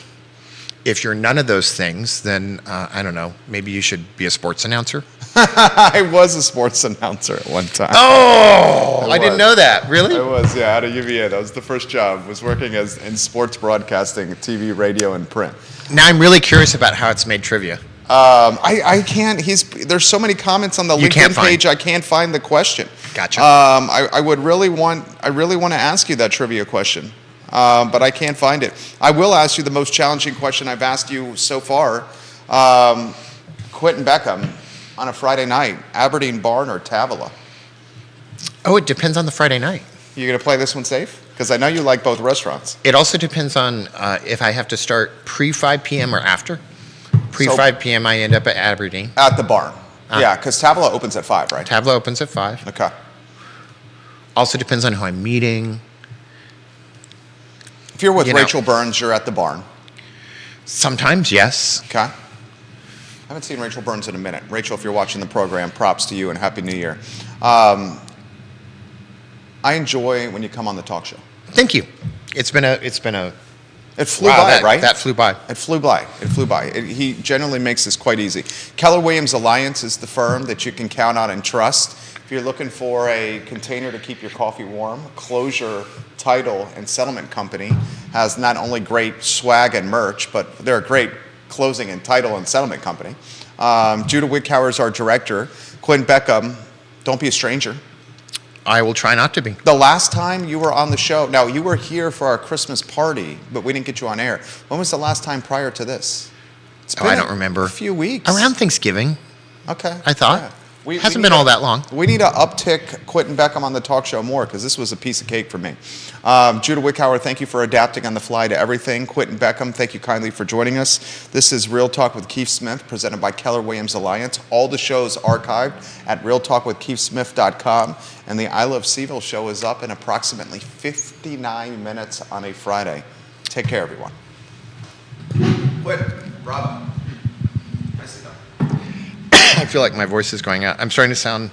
[SPEAKER 2] If you're none of those things, then I don't know, maybe you should be a sports announcer.
[SPEAKER 1] I was a sports announcer at one time.
[SPEAKER 2] Oh, I didn't know that. Really?
[SPEAKER 1] I was, yeah, out of UVA. That was the first job. Was working in sports broadcasting, TV, radio, and print.
[SPEAKER 2] Now I'm really curious about how it's made trivia.
[SPEAKER 1] I can't. There's so many comments on the LinkedIn page. I can't find the question.
[SPEAKER 2] Gotcha.
[SPEAKER 1] I really want to ask you that trivia question, but I can't find it. I will ask you the most challenging question I've asked you so far. Quentin Beckham on a Friday night, Aberdeen Barn or Tavola?
[SPEAKER 2] Oh, it depends on the Friday night.
[SPEAKER 1] You gonna play this one safe? Because I know you like both restaurants.
[SPEAKER 2] It also depends on if I have to start pre 5 p.m. or after. Pre 5 p.m. I end up at Aberdeen.
[SPEAKER 1] At the barn. Yeah, because Tavola opens at 5, right?
[SPEAKER 2] Tavola opens at 5.
[SPEAKER 1] Okay.
[SPEAKER 2] Also depends on who I'm meeting.
[SPEAKER 1] If you're with Rachel Burns, you're at the barn.
[SPEAKER 2] Sometimes, yes.
[SPEAKER 1] Okay. I haven't seen Rachel Burns in a minute. Rachel, if you're watching the program, props to you and Happy New Year. I enjoy when you come on the talk show.
[SPEAKER 2] Thank you. It flew
[SPEAKER 1] by, right?
[SPEAKER 2] That flew by.
[SPEAKER 1] It flew by. He generally makes this quite easy. Keller Williams Alliance is the firm that you can count on and trust. If you're looking for a container to keep your coffee warm, Closure Title and Settlement Company has not only great swag and merch, but they're a great closing and title and settlement company. Judah Wickhauer is our director. Quentin Beckham, don't be a stranger.
[SPEAKER 2] I will try not to be.
[SPEAKER 1] The last time you were on the show, now you were here for our Christmas party, but we didn't get you on air. When was the last time prior to this? It's been
[SPEAKER 2] I don't remember.
[SPEAKER 1] A few weeks.
[SPEAKER 2] Around Thanksgiving.
[SPEAKER 1] Okay.
[SPEAKER 2] I thought.
[SPEAKER 1] Yeah.
[SPEAKER 2] Hasn't been all that long.
[SPEAKER 1] We need to uptick Quentin Beckham on the talk show more because this was a piece of cake for me. Judah Wickhauer, thank you for adapting on the fly to everything. Quentin Beckham, thank you kindly for joining us. This is Real Talk with Keith Smith, presented by Keller Williams Alliance. All the shows archived at realtalkwithkeithsmith.com. And the I Love Seville show is up in approximately 59 minutes on a Friday. Take care, everyone. Quentin, bravo.
[SPEAKER 2] I feel like my voice is going out. I'm starting to sound